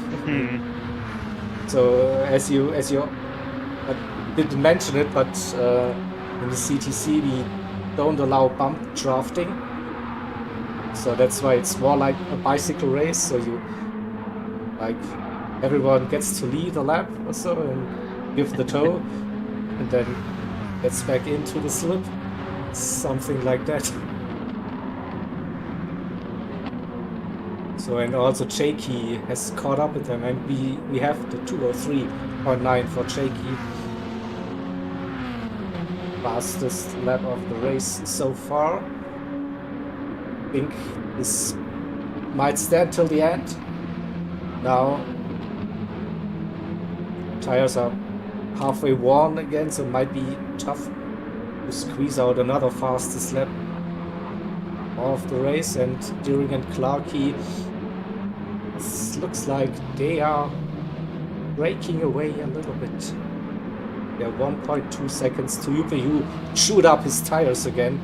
So as you I didn't mention it, but in the CTC we don't allow bump drafting. So that's why it's more like a bicycle race. So you like everyone gets to lead a lap or so and give the tow, and then gets back into the slip. Something like that. So, and also Jakey has caught up with them, and we have the 2:03.9 for Jakey. Fastest lap of the race so far. I think this might stand till the end. Now tires are halfway worn again, so it might be tough to squeeze out another fastest lap of the race. And Deering and Clarkey, looks like they are breaking away a little bit. They're 1.2 seconds to Yupe, who chewed up his tires again.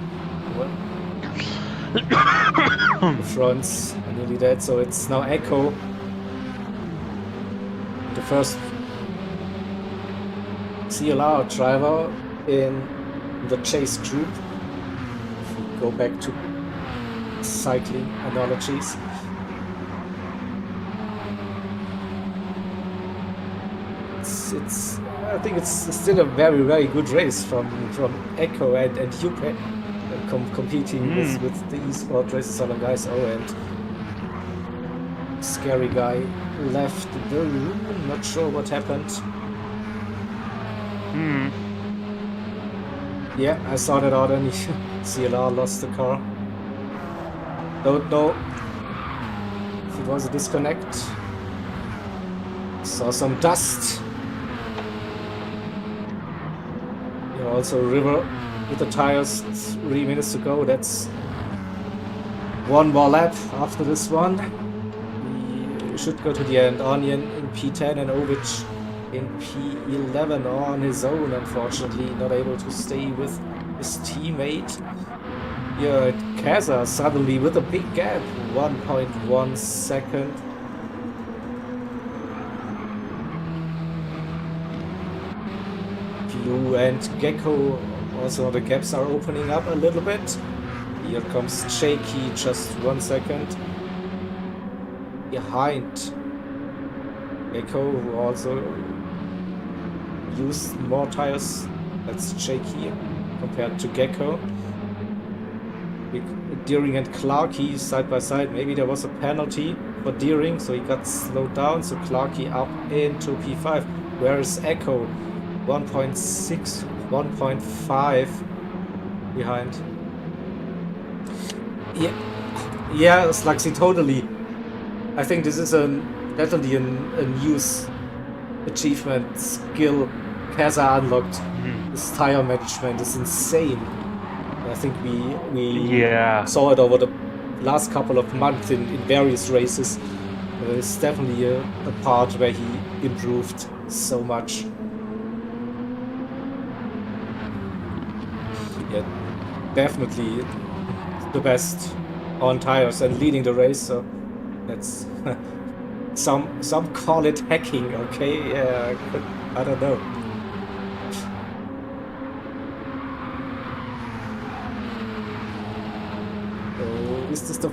The front's nearly dead, so it's now Echo, the first CLR driver in the chase group. If we go back to cycling analogies. I think it's still a very, very good race from Echo and Yupe competing with the esport races. Other guys, and scary guy left the room. Not sure what happened. Yeah, I saw that out, and CLR lost the car. Don't know if it was a disconnect. Saw some dust. Also River with the tires, 3 minutes to go. That's one more lap after this one. We should go to the end. Onion in P10 and Ovic in P11 on his own, unfortunately. Not able to stay with his teammate. Yeah, Kaza suddenly with a big gap, 1.1 second. Blue and Gecko, also the gaps are opening up a little bit. Here comes Jakey, just 1 second behind Gecko, who also used more tires. That's Jakey compared to Gecko. Deering and Clarkey side by side. Maybe there was a penalty for Deering, so he got slowed down. So Clarkey up into P5. Where is Echo? 1.6, 1.5 behind. Yeah, Slugsy, totally. I think this is definitely a news achievement skill Kaza unlocked. This tire management is insane. I think we saw it over the last couple of months in various races. It's definitely a part where he improved so much. Yeah, definitely the best on tires and leading the race. So that's some call it hacking. Okay, yeah, I don't know. So is this the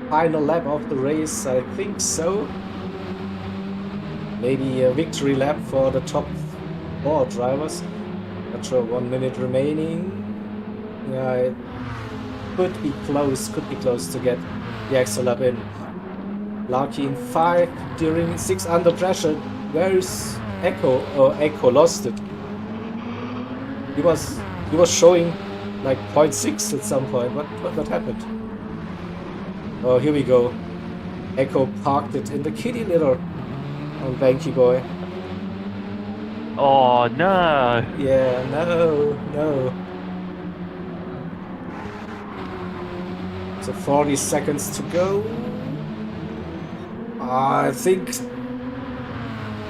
final lap of the race? I think so. Maybe a victory lap for the top 4 drivers. Not sure. 1 minute remaining. Yeah, it could be close to get the extra lap in. Larky in 5, Deering 6 under pressure. Where is Echo? Oh, Echo lost it. He was showing like 0.6 at some point. What happened? Oh, here we go. Echo parked it in the kitty litter on Banky Boy. Oh no! Yeah, no. So 40 seconds to go. I think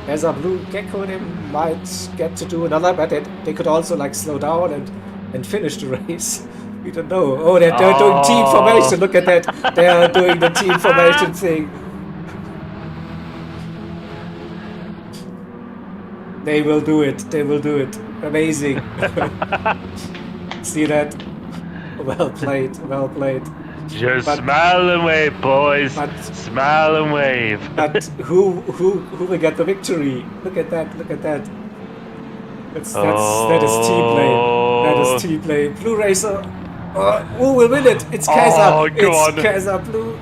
as a blue Gecko, they might get to do another, but they could also like slow down and finish the race. We don't know. Oh, they're doing team formation. Look at that. They are doing the team formation thing. They will do it. Amazing. See that? Well played. Just but smile and wave, boys. but Smile and wave. but who will get the victory? Look at that! Look at that! That is team play. That is Oh, team play. Blue Racer. Who will win it? It's Kaiser. oh, go It's on. Kaiser Blue.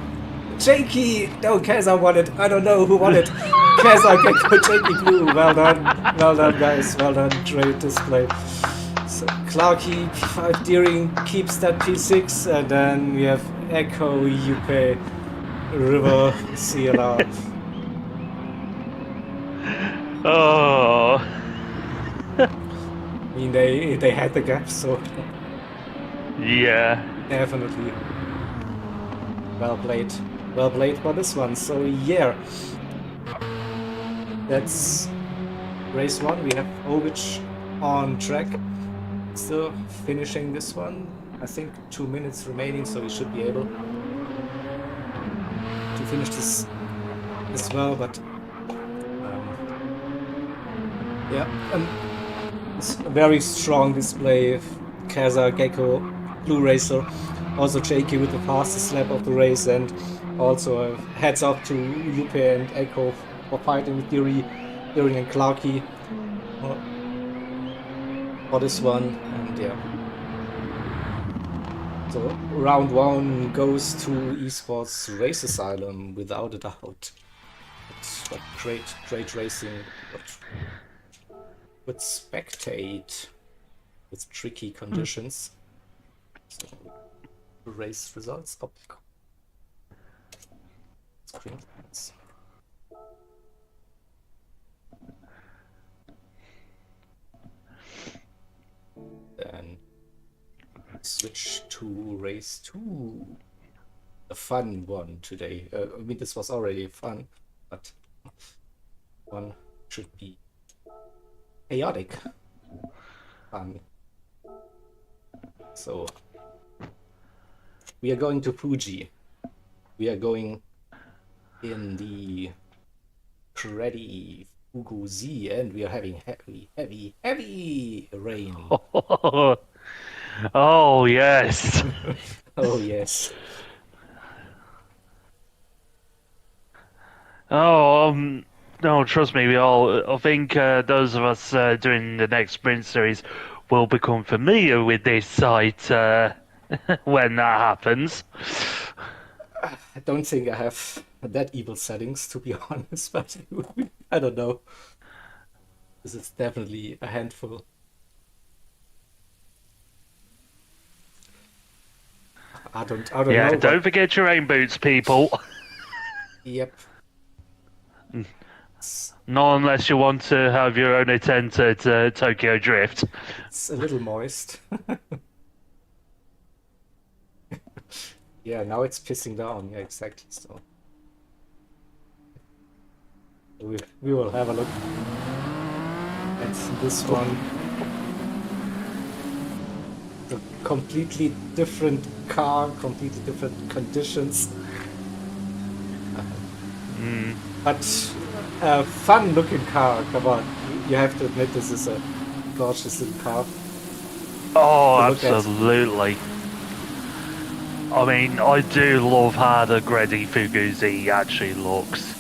Jakey. No, Kaiser won it. I don't know who won it. Kaiser Gecko Jakey Blue. Well done. Well done, guys. Well done. Great display. So Clarky P5 Deering keeps that P6, and then we have Echo UK River CLR. Oh. I mean, they had the gap, so Yeah. definitely well played for this one. So yeah, that's race 1. We have Ovic on track, still finishing this one. I think 2 minutes remaining, so we should be able to finish this as well. But yeah, it's a very strong display. Kaiser Gecko Blue Racer, also Jakey with the fastest lap of the race, and also heads up to Lupe and Echo for fighting with Deering and Clarky for this one. And yeah, so round 1 goes to Esports Race Asylum without a doubt. But great racing. But spectate with tricky conditions. So, race results up. Screen. Then switch to race 2. A fun one today. I mean, this was already fun, but one should be chaotic fun. So we are going to Fuji. We are going in the Creddy Fugu Z, and we are having heavy rain. Oh, yes. Oh yes. Oh, no, trust me, I think those of us doing the next sprint series will become familiar with this site when that happens. I don't think I have that evil settings, to be honest, but I don't know. This is definitely a handful. I don't Yeah, know. don't forget your rain boots, people. Yep. Not unless you want to have your own attempt at Tokyo Drift. It's a little moist. Yeah, now it's pissing down. Yeah, exactly. So we will have a look at this one. A completely different car, completely different conditions. But a fun looking car, come on. You have to admit this is a gorgeous little car. Oh, to look at. absolutely. I mean, I do love how the Gredi Fuguzi actually looks.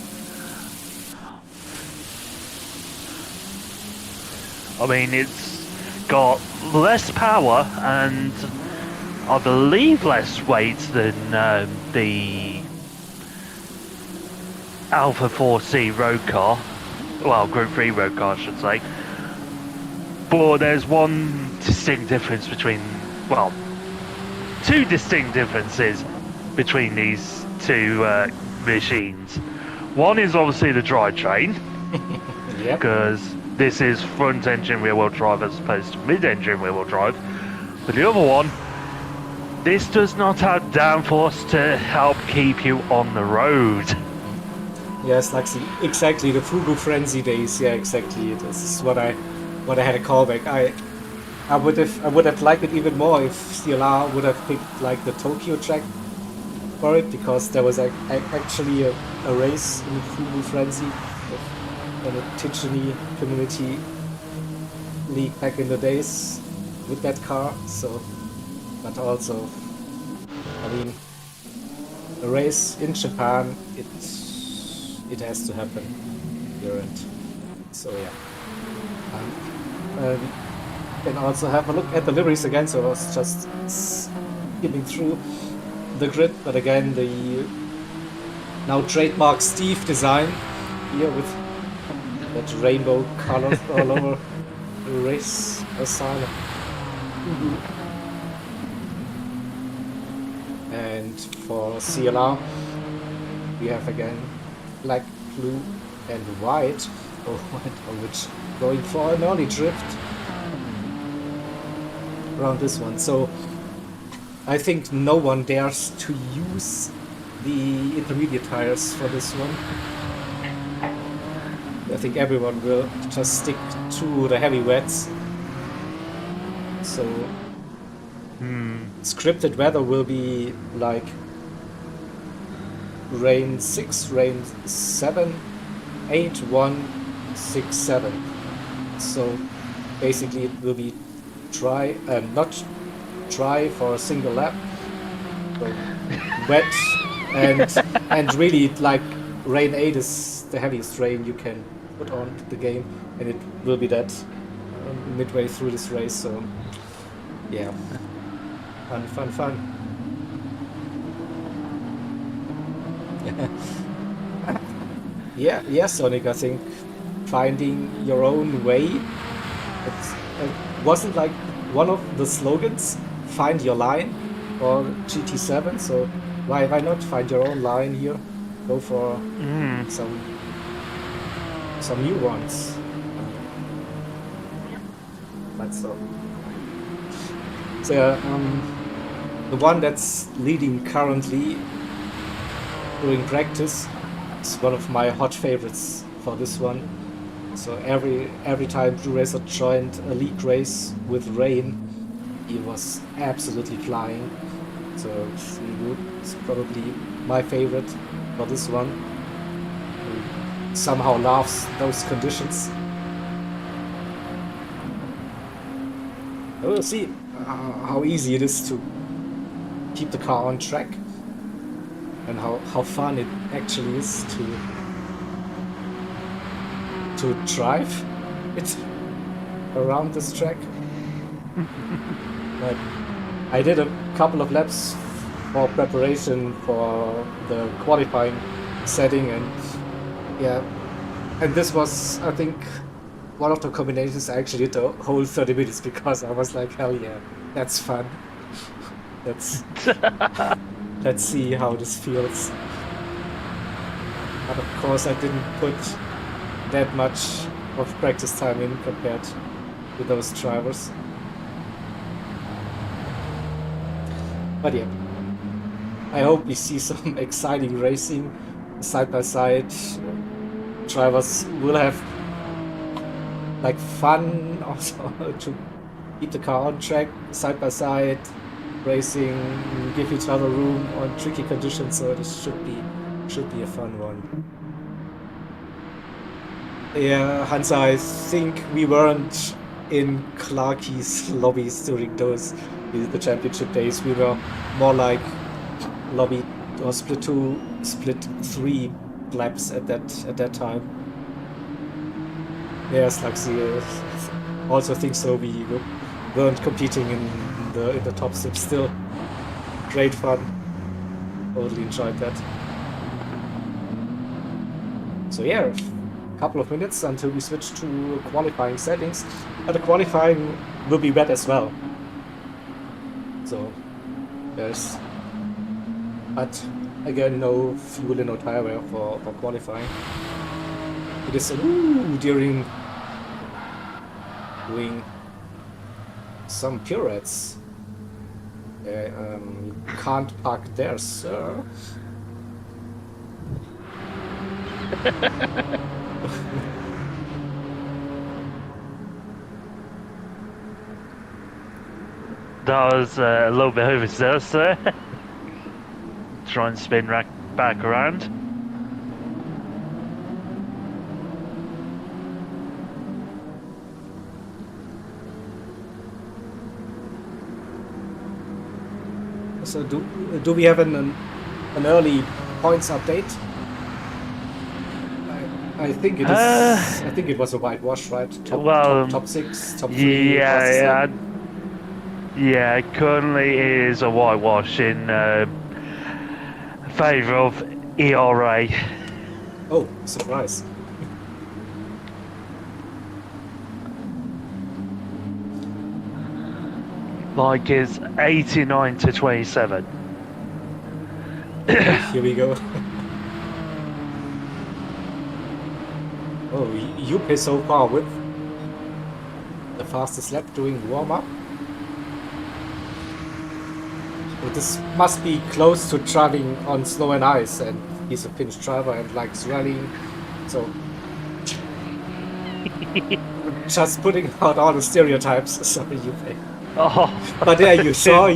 I mean, it's got less power and I believe less weight than the Alpha 4C road car. Well, Group 3 road car, I should say. But there's one distinct difference between, well, two distinct differences between these two machines. One is obviously the drivetrain, Yep. because this is front engine rear wheel drive as opposed to mid engine rear wheel drive. But the other one, this does not have downforce to help keep you on the road. Yes, like exactly the Fugu Frenzy days. Yeah, exactly. This is what I had a callback. I would have liked it even more if CLR would have picked like the Tokyo track for it, because there was actually a race in the Fugu Frenzy in the Ticini Community League back in the days with that car. So, but also, I mean, a race in Japan, it has to happen here, and so yeah. Can also have a look at the liveries again. So I was just skipping through the grid, but again the now trademark Steve design here with that rainbow colors all over the race asylum. And for CLR, we have again black, blue, and white. Oh, which going for an early drift around this one. So I think no one dares to use the intermediate tires for this one. I think everyone will just stick to the heavy wets. So scripted weather will be like rain 6, rain 7, 8, 1, 6, 7. So basically it will be dry, not dry for a single lap, so wet, and really like rain 8 is the heaviest rain you can put on the game, and it will be that midway through this race. So yeah, fun. Yeah, Sonic, I think finding your own way, it wasn't like one of the slogans, find your line, or GT7, so why not find your own line here? Go for some new ones. That's so. So the one that's leading currently during practice is one of my hot favorites for this one. So every time Blue Racer joined a league race with rain, he was absolutely flying. So it's probably my favorite for this one. He somehow loves those conditions. We'll see how easy it is to keep the car on track, and how fun it actually is to drive it around this track. But I did a couple of laps for preparation for the qualifying setting, and yeah, and this was, I think, one of the combinations I actually did the whole 30 minutes, because I was like, hell yeah, that's fun. Let's see how this feels. But of course I didn't put that much of practice time in compared to those drivers. But yeah, I hope we see some exciting racing side by side. Drivers will have like fun also to keep the car on track side by side, racing, give each other room on tricky conditions. So this should be a fun one. Yeah, Hansa, I think we weren't in Clarky's lobbies during the championship days. We were more like lobby or split 2, split 3 laps at that time. Yes, like also think so. We weren't competing in the top step. Still, great fun. Totally enjoyed that. So yeah, a couple of minutes until we switch to qualifying settings. But the qualifying will be wet as well. So there's, but again, no fuel and no tire wear for qualifying. It is during doing some pirouettes. You can't park there, sir. That was a little bit overzealous there. Try and spin back around. So do we have a an early points update. I think it is. I think it was a whitewash, right? Top 6, top 3 across the slab. Yeah, currently it is a whitewash in favour of eRA. Oh, surprise! Like it's 89 to 27. Okay, here we go. Oh, Yupe so far with the fastest lap doing warm up. So this must be close to driving on snow and ice, and he's a Finnish driver and likes rallying. So just putting out all the stereotypes. Sorry, Yupe. Oh, But yeah, you saw.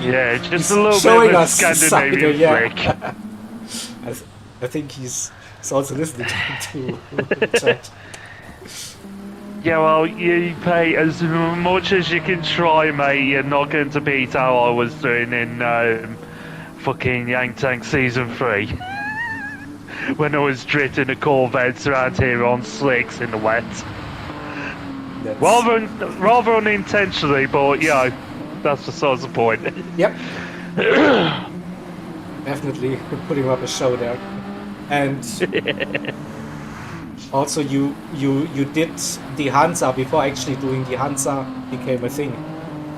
Yeah, just a little showing bit of a us Scandinavian flick. I think he's also listening to chat. Yeah, well, you pay as much as you can try, mate. You're not going to beat how I was doing in fucking Yang Tang Season 3. When I was drifting the Corvettes around here on slicks in the wet. Rather unintentionally, but, you know, that's besides the point. Yep. Definitely putting up a show there. And also you did the Hansa before actually doing the Hansa became a thing.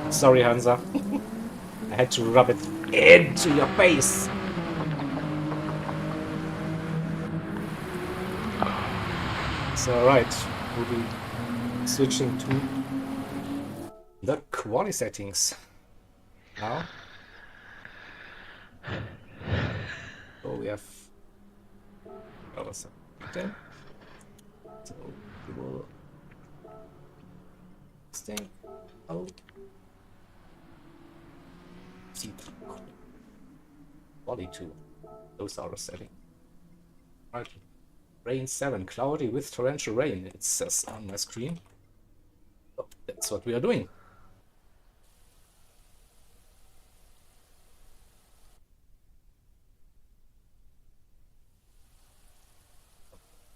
Sorry, Hansa. I had to rub it into your face. So right, we'll be switching to the quality settings now. So we have then. So we will stay out. See quality 2. Those are the settings. Right. Rain 7, cloudy with torrential rain, it says on my screen. So that's what we are doing.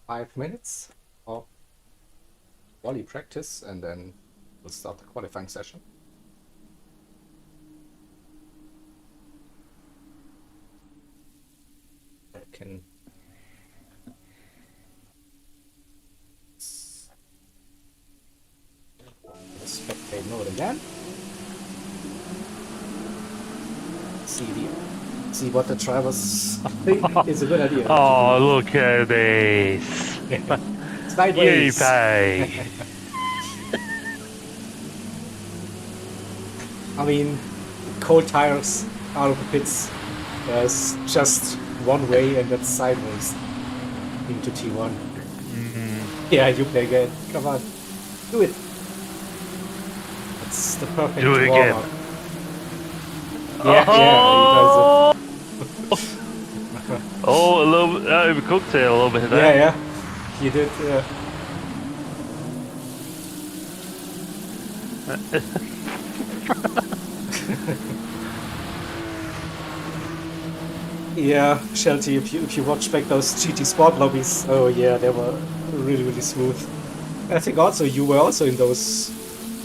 Five minutes of quali practice, and then we'll start the qualifying session. I can spectate mode again. See what the drivers think is a good idea. Oh, look at this. Sideways. You pay. I mean, cold tires out of the pits. There's just one way, and that's sideways into T1. Yeah, you play again. Come on, do it. That's the perfect Do it warm-up. again. Yeah, he does it. Oh, a little overcooked it a little bit there. Yeah, he did. Yeah, Shelty, if you watch back those GT Sport lobbies, oh yeah, they were really smooth. I think also you were also in those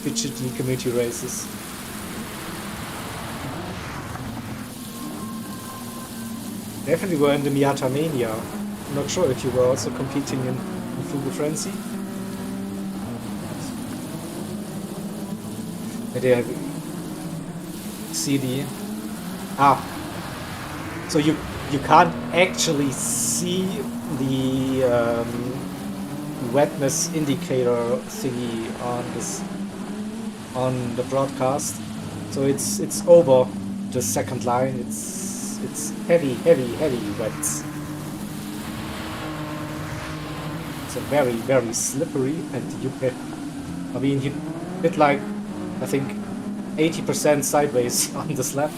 digital community races. Definitely were in the Miata Mania. I'm not sure if you were also competing in Fugu Frenzy. There, see the so you can't actually see the wetness indicator thingy on the broadcast. So it's over the second line. It's heavy wets. So very slippery, and you get, I mean, you hit like, I think 80% sideways on the slab.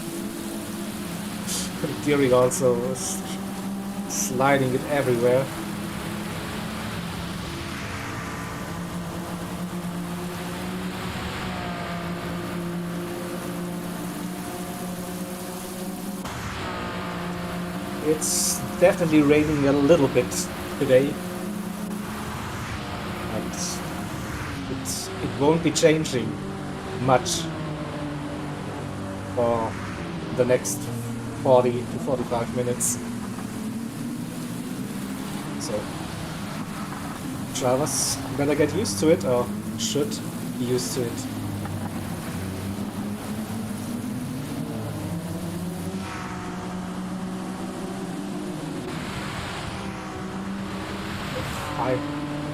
Steering also was sliding it everywhere. It's definitely raining a little bit today. And it won't be changing much for the next 40 to 45 minutes. So drivers better get used to it, or should be used to it.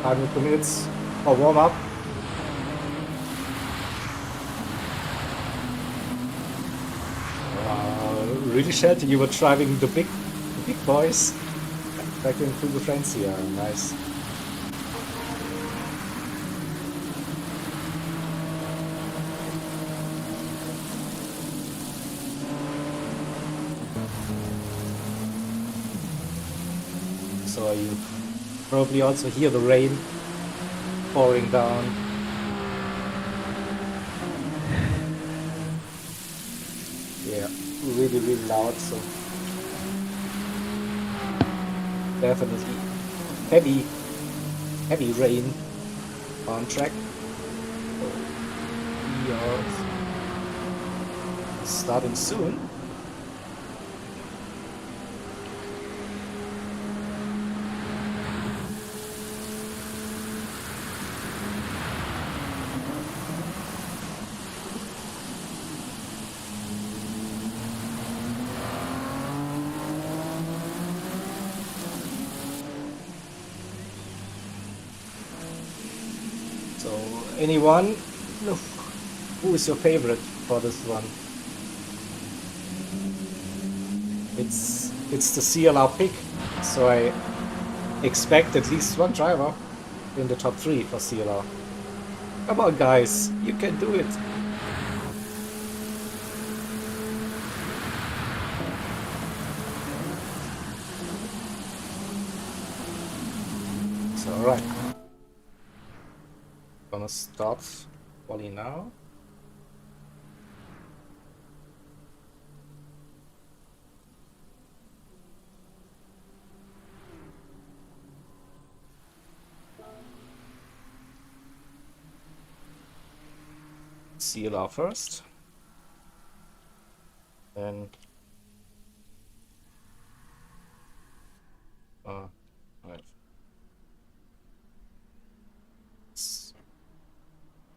Five minutes for warm up. Really sheltered. You were driving the big boys back in through the friends here. Nice. So you probably also hear the rain pouring down. Yeah, really loud, so definitely heavy rain on track. So we are starting soon. So, anyone? No. Who is your favorite for this one? It's the CLR pick, so I expect at least one driver in the top 3 for CLR. Come on, guys, you can do it. So, alright. Gonna start volley now. CLR first. And right.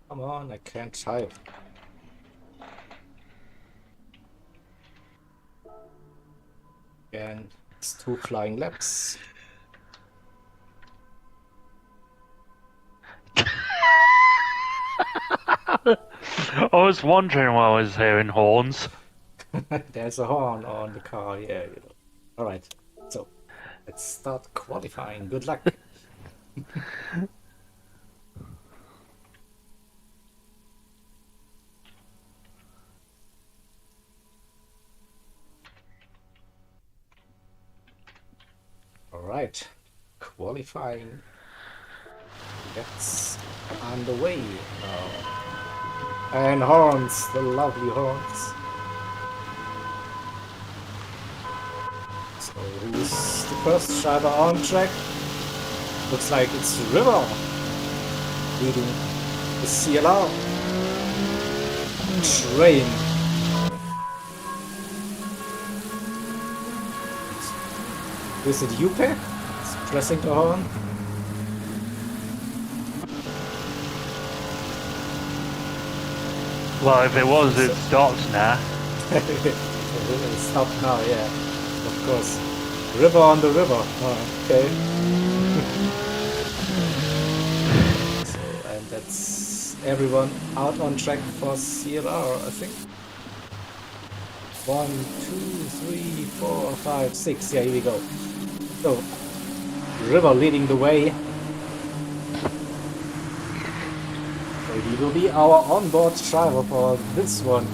Come on, I can't type. And it's 2 flying laps. I was wondering why I was hearing horns. There's a horn on the car, yeah. You know. All right, so let's start qualifying. Good luck. All right, qualifying. That's underway now. And horns, the lovely horns. So who's the first driver on track? Looks like it's River leading the CLR train. Is it UPEC? It's pressing the horn. Well, if it was, it stops now. It stopped now, yeah. Of course. River on the river. Oh, okay. So, and that's everyone out on track for CLR, I think. 1, 2, 3, 4, 5, 6. Yeah, here we go. So, River leading the way. So he will be our onboard driver for this one.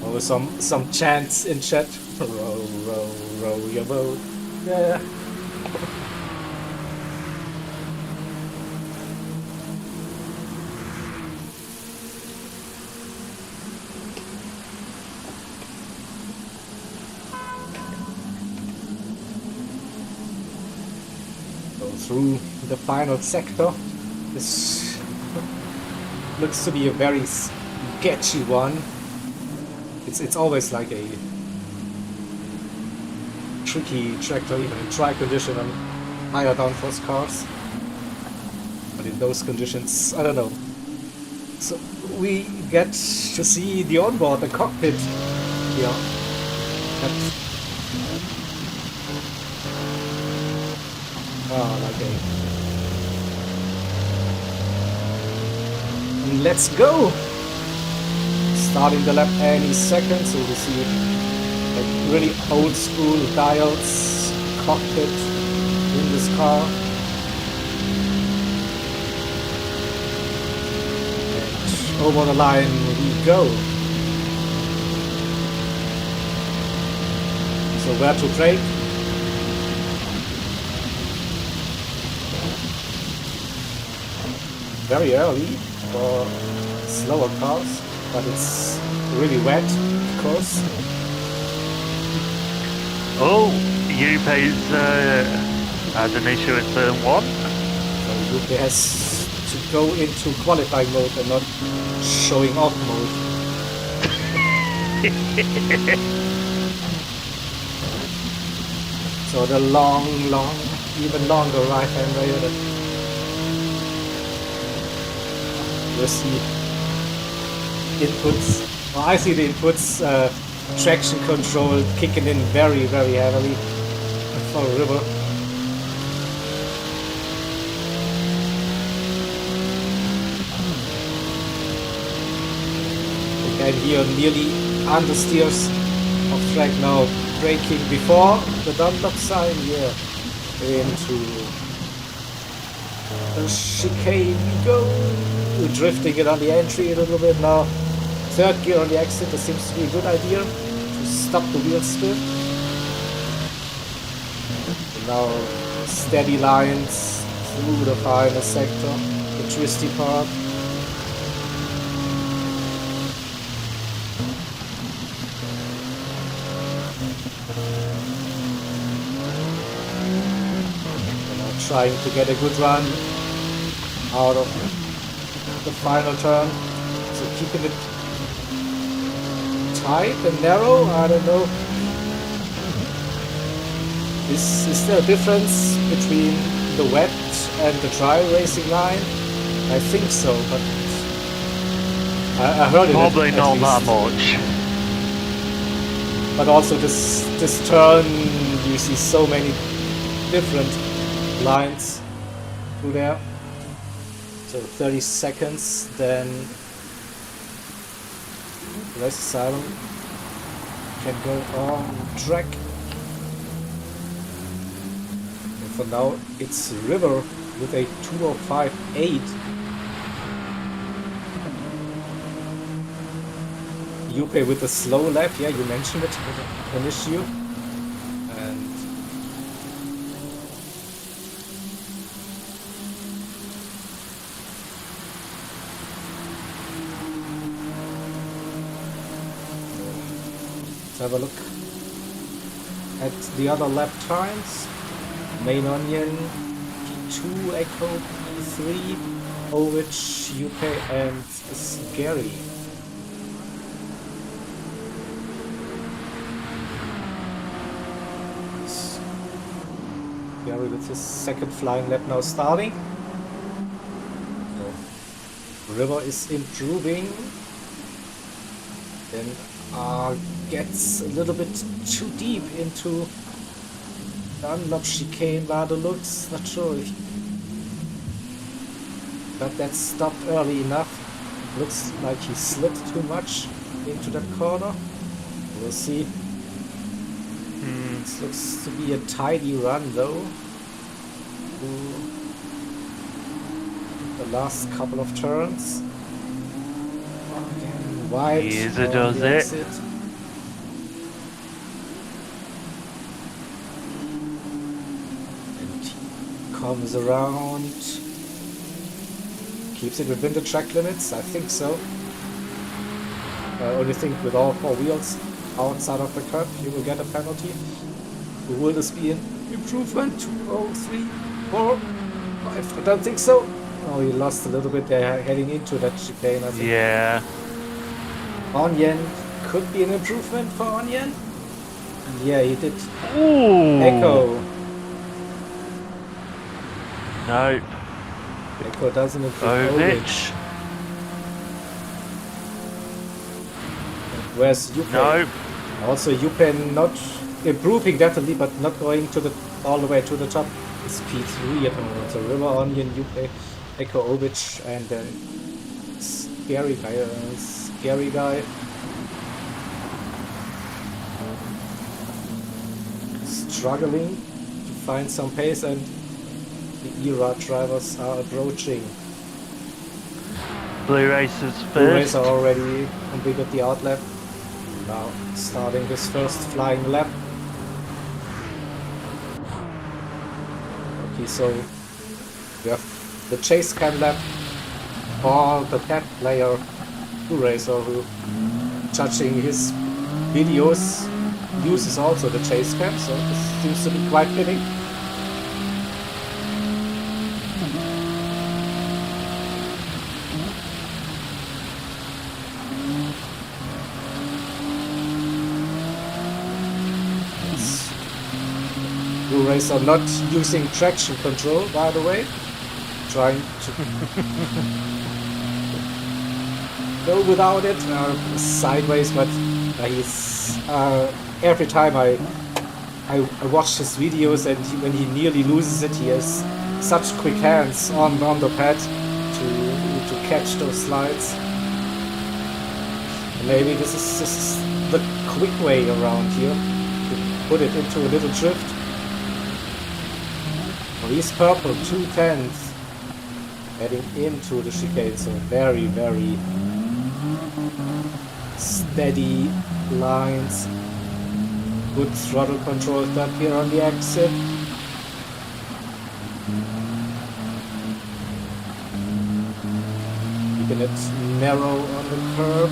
Oh, some chants in chat. Row, row, row your boat. Yeah. through the final sector. This looks to be a very sketchy one. It's always like a tricky tractor, even in dry condition on higher downforce cars. But in those conditions, I don't know. So we get to see the onboard, the cockpit here. Like a... And let's go! Starting the lap any second, so we see like really old school dials cockpit in this car. And over the line we go. So where to brake? Very early for slower cars, but it's really wet, of course. Oh, UP's has an issue in turn 1. So UP has to go into qualifying mode and not showing off mode. So the long, even longer right-hand rail. You see inputs. Well, I see the inputs, traction control kicking in very, very heavily for a river. And here nearly understeers of track now, braking before the Dunlop sign here into the chicane we go. We're drifting it on the entry a little bit now. Third gear on the exit, this seems to be a good idea to stop the wheel spin. And now steady lines through the final sector, the twisty part. And now trying to get a good run out of the final turn, so keeping it tight and narrow. I don't know. Is there a difference between the wet and the dry racing line? I think so, but I heard it. Probably not that much. But also this turn, you see so many different lines through there. So 30 seconds, then the rest asylum can go on track. And for now, it's River with a 2:05.8. Yupe with a slow lap, yeah, you mentioned it, an issue. And have a look at the other lap times. Main Onion, P2, Echo, P3, Ovich, UK, and Scary. Scary with his second flying lap now starting. So, River is improving. Then gets a little bit too deep into Dunlop chicane by the looks. Not sure if he got that stopped early enough. Looks like he slid too much into that corner. We'll see. This looks to be a tidy run though. The last couple of turns. Wide Easy does it. exit. And he comes around. Keeps it within the track limits, I think so. I only think with all four wheels outside of the curb, you will get a penalty. Will this be an improvement? 203. 4, 5, I don't think so. Oh, he lost a little bit there heading into that chicane, I think. Yeah. Onion could be an improvement for Onion. Yeah, he did. Ooh. Echo. Nope. Echo doesn't improve Ovich. Where's Yupe? Nope. Also, Yupe not improving definitely, but not going to the all the way to the top. It's P3 at the moment. So River, Onion, Yupe, Echo, Ovich, and then Scary Guy. Struggling to find some pace, and the eRA drivers are approaching. Blue Racers Blue first. Racer already completed the outlap. Now starting this first flying lap. Okay, so we have the chase cam lap for the cat player Blue Racer, who, judging his videos, uses also the chase cam, so this seems to be quite fitting. Blue Racer not using traction control, by the way, trying to go without it, sideways, but he's every time I watch his videos, and when he nearly loses it, he has such quick hands on the pad to catch those slides. And maybe this is the quick way around here, to put it into a little drift. Well, he's purple, 2/10, heading into the chicane, so very, very steady lines. Good throttle control up here on the exit. Keeping it narrow on the curb.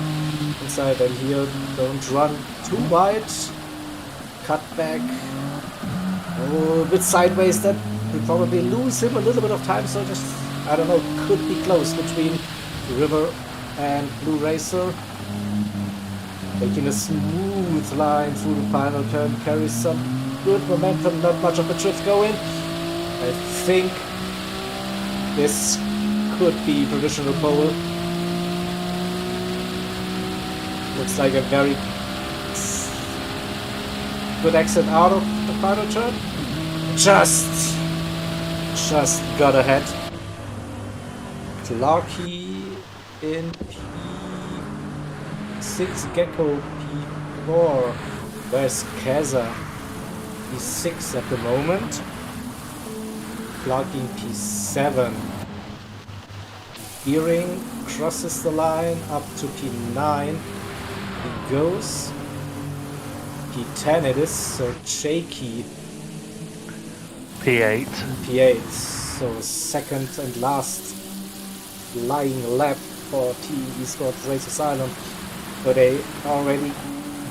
Inside, and here don't run too wide. Cut back. Oh, a bit sideways, that will probably lose him a little bit of time, so just, I don't know, could be close between River and Blue Racer. Making a smooth line through the final turn, carries some good momentum, not much of a drift going. I think this could be provisional pole. Looks like a very good exit out of the final turn. Just got ahead. Clarky in P6, Gecko P4. Where's Kaza? P6 at the moment. Clarky P7. Gearing crosses the line up to P9. He goes. P10 it is, so shaky. P8. P8, so second and last flying lap for Team Esports Race Asylum. So they already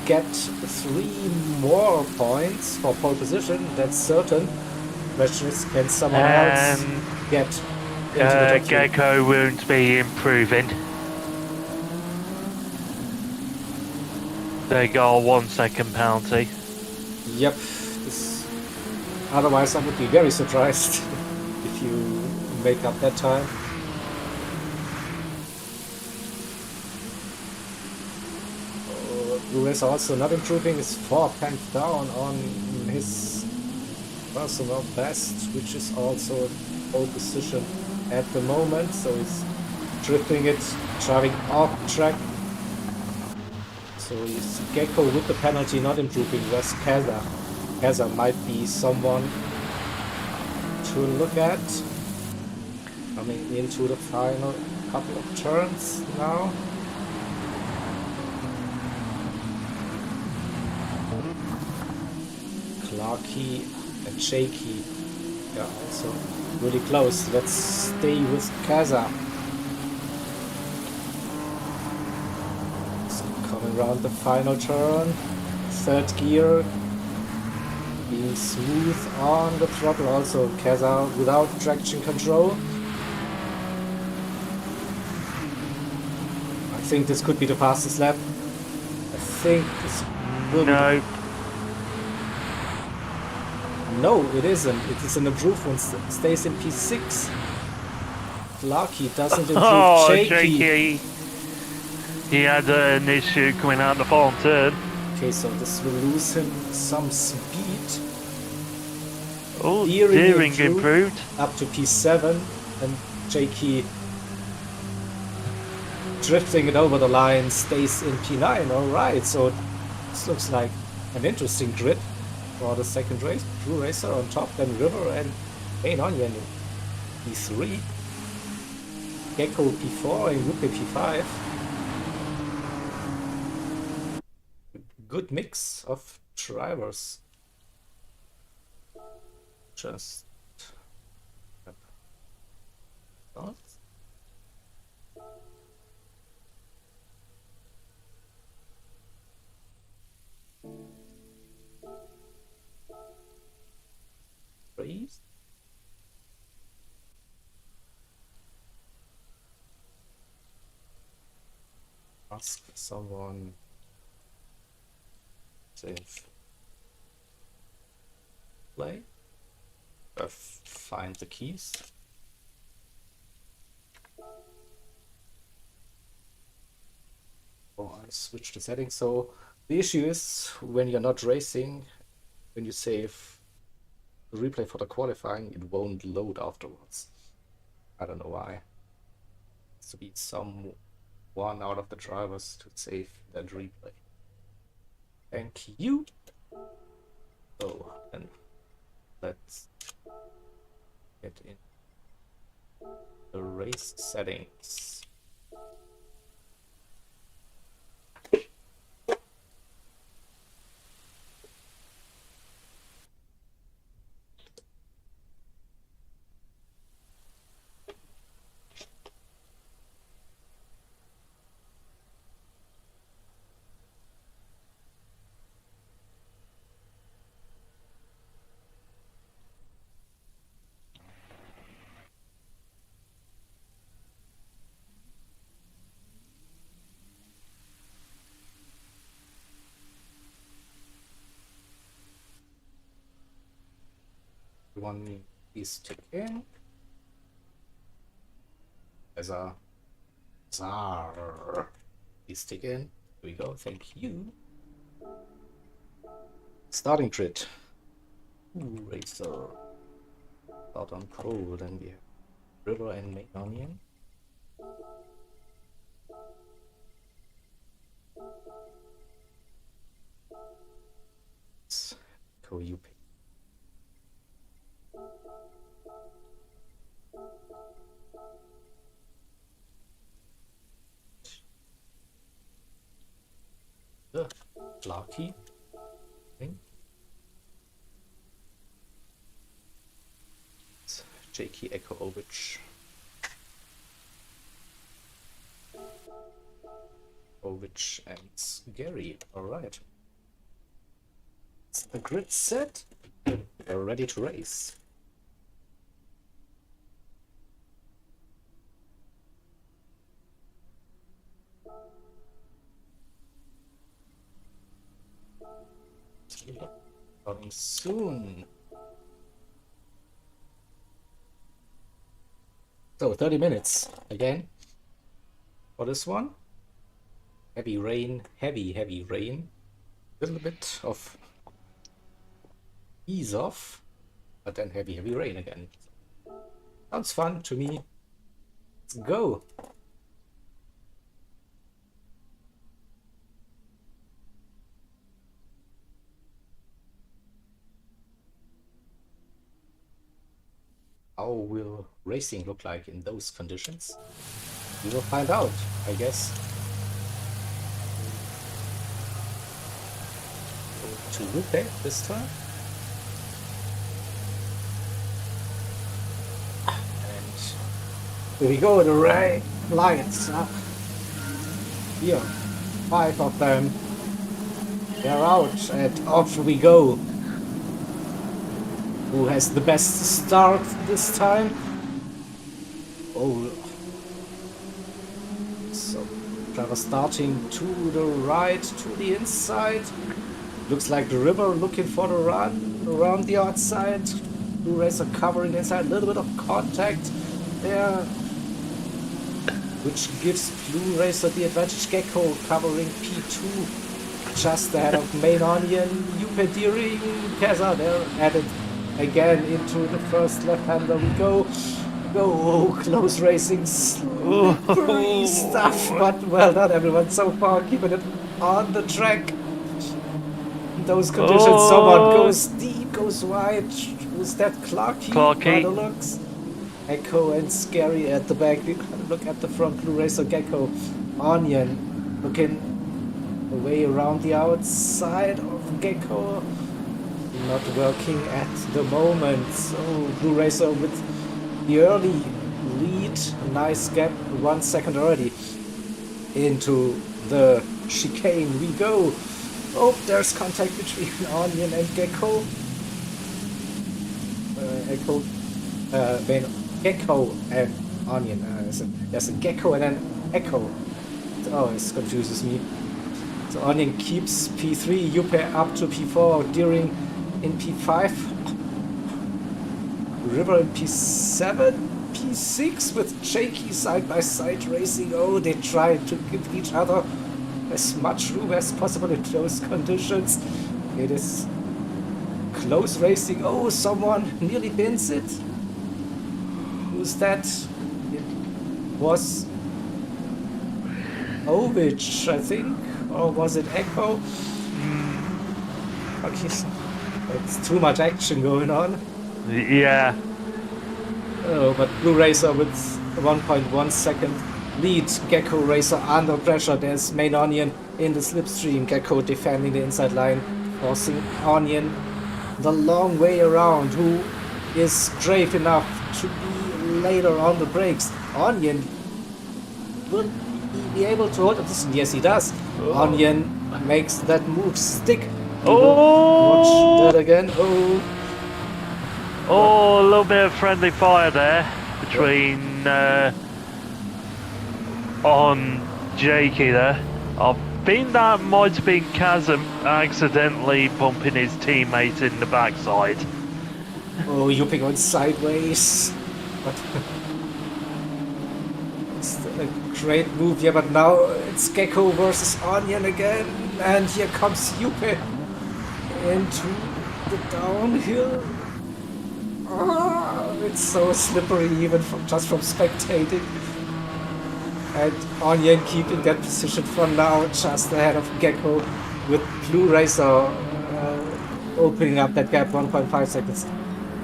get 3 more points for pole position, that's certain. Question is, can someone else get into the top 3? Gecko won't be improving. They got a 1 second penalty. Yep. Otherwise, I would be very surprised if you make up that time. Blue Racer also not improving, is 4/10 down on his personal best, which is also pole position at the moment. So he's drifting it, driving off track. So he's Gecko with the penalty not improving. Where's Kaza? Kaza might be someone to look at. Coming into the final couple of turns now. Clarky and Shaky. Yeah, also really close. Let's stay with Kaza. So coming around the final turn. Third gear. Being smooth on the throttle also, Keza without traction control. I think this could be the fastest lap. I think this will be No. No, it isn't. It is an improvement. Stays in P6. Lucky doesn't improve. Oh, Jakey. Jakey. He had an issue coming out the final turn. Okay, so this will lose him some speed. Oh, steering improved. Up to P7, and Jakey drifting it over the line stays in P9. Alright, so this looks like an interesting grid for the second race. Blue Racer on top, then River and Main Onion in P3. Gecko P4 and Lupe P5. Good mix of drivers. Just freeze. Ask someone. Save. Play. Find the keys. Oh, I switched the settings. So the issue is when you're not racing, when you save the replay for the qualifying, it won't load afterwards. I don't know why. It has to be someone out of the drivers to save that replay. Thank you. Oh, and let's get in the race settings. One is tick in as a czar. Please tick in. Here we go. Thank you. Starting grid. Ooh, Racer. Start on pole. Then we have River and Main Onion. Go you pick. Lucky thing. It's Jakey Echo Ovich. Ovich and Gary. Alright. Is the grid set? We're ready to race. Coming soon. So 30 minutes again for this one. Heavy rain, heavy rain. A little bit of ease off, but then heavy rain again. Sounds fun to me. Let's go. How will racing look like in those conditions? We will find out, I guess. To Lupe this time. And here we go, the ray lights up. Here, 5 of them. They're out and off we go. who has the best start this time. Oh, so driver starting to the right, to the inside. Looks like the river looking for the run around the outside. Blue Racer covering inside, a little bit of contact there, which gives Blue Racer the advantage. Gecko covering P2 just ahead of Main Onion. Yupe Deering, Keza there added again into the first left-hander. We go. Oh, close racing, slippery stuff, but well done everyone so far, keeping it on the track. In those conditions, someone goes deep, goes wide. Who's that? Clarky? By the looks. Echo and Scary at the back. Look at the front. Blue Racer, Gecko, Onion looking away around the outside of Gecko. Not working at the moment. So Blue Racer with the early lead. Nice gap, 1 second already into the chicane. We go. Oh, there's contact between Onion and Gecko. Gecko and Onion. There's a Gecko and an Echo. Oh, this confuses me. So Onion keeps P3, Yupe up to P4, Deering in P5, River in P7, P6 with shaky side-by-side racing. Oh, they try to give each other as much room as possible in close conditions. It is close racing. Oh, someone nearly bins it. Who's that? It was Ovich, I think, or was it Echo? Okay, it's too much action going on. Yeah. Oh, but Blue Racer with 1.1 second lead. Gecko Racer under pressure. There's Main Onion in the slipstream. Gecko defending the inside line, forcing Onion the long way around, who is brave enough to be later on the brakes. Onion will he be able to hold a distance? Yes, he does. Oh. Onion makes that move stick. Watch that again. Oh, a little bit of friendly fire there between on Jakey there. I think that might have been Chasm accidentally bumping his teammate in the backside. Oh, Yuppie going sideways. But it's still a great move here, but now it's Gecko versus Onion again. And here comes Yuppie into the downhill. Oh, it's so slippery even just from spectating. And Onion keeping that position for now, just ahead of Gecko, with Blue Racer opening up that gap 1.5 seconds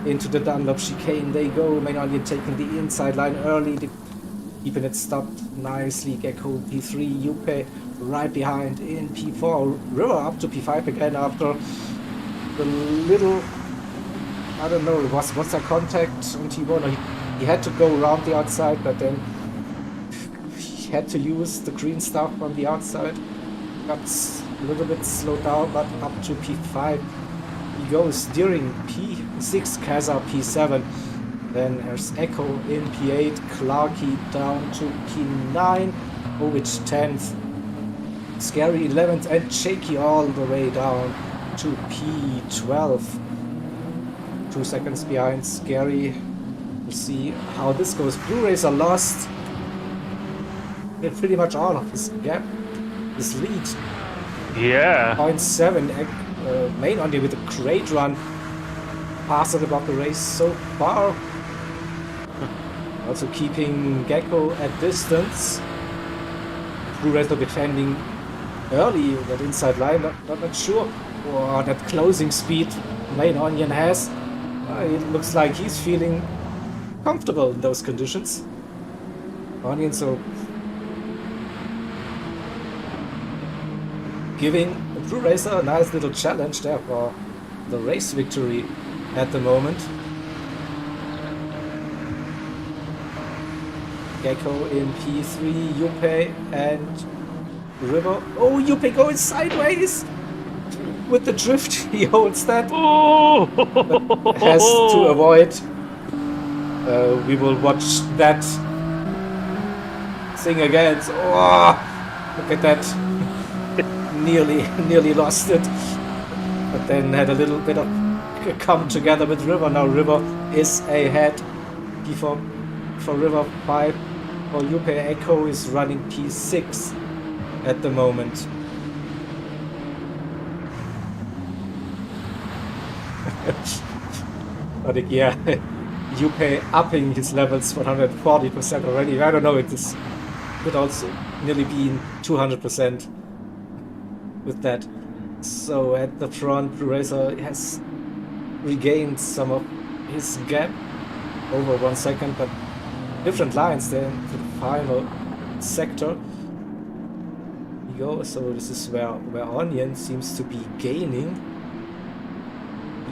into the Dunlop chicane. They go. Main Onion taking the inside line early, keeping it stopped nicely. Gecko P3, Yuppie right behind in P4. River up to P5 again after the little, I don't know, what's that contact on T1? Or he had to go around the outside, but then he had to use the green stuff on the outside. Got a little bit slowed down, but up to P5 he goes. Steering P6, Kaza P7. Then there's Echo in P8, Clarky down to P9, Ovich 10th, Scary 11th, and Shaky all the way down to P12. 2 seconds behind Scary. We'll see how this goes. Blue Racer lost pretty much all of his gap, his lead. Yeah. 0.7. Main Onion with a great run, passing above the race so far. Also keeping Gecko at distance. Blue Racer defending early that inside line. Not sure what that closing speed Main Onion has. It looks like he's feeling comfortable in those conditions. Onion so giving Blue Racer a nice little challenge there for the race victory at the moment. Gecko in P3, Yuppie and River. Oh, Yuppie going sideways! with the drift, he holds that. Oh! Has to avoid. We will watch that thing again. So, oh, look at that. Nearly lost it. But then had a little bit of come together with River. Now River is ahead. P4 for River 5. For UK Echo is running P6 at the moment. But yeah, UK upping his levels 140% already. I don't know, it could also nearly be in 200% with that. So at the front, Blue Racer has regained some of his gap over 1 second, but different lines then to the final sector. So this is where Onion seems to be gaining,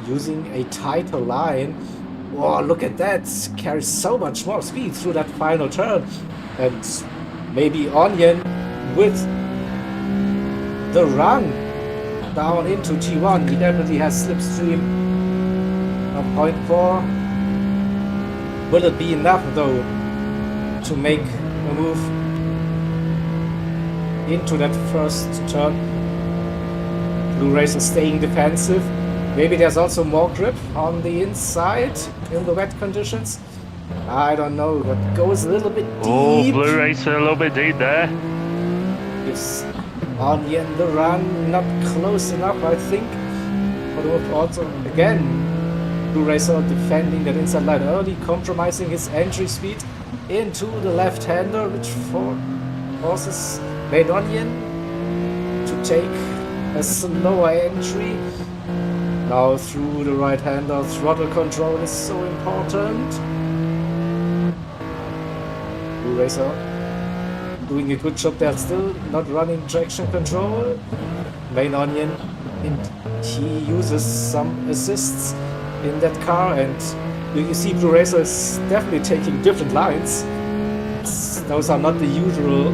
using a tighter line. Oh, look at that! Carries so much more speed through that final turn, and maybe Onion with the run down into T1. He definitely has slipstream of 0.4. Will it be enough though to make a move into that first turn? Blue Racer staying defensive. Maybe there's also more grip on the inside in the wet conditions. I don't know, but goes a little bit deep. Oh, Blue Racer a little bit deep there. Gives Onion the run, not close enough, I think. But also, again, Blue Racer defending that inside line early, compromising his entry speed into the left-hander, which forces Late Onion to take a slower entry. Now through the right-hander, throttle control is so important. Blue Racer doing a good job there, still not running traction control. Main Onion, he uses some assists in that car, and you see Blue Racer is definitely taking different lines. Those are not the usual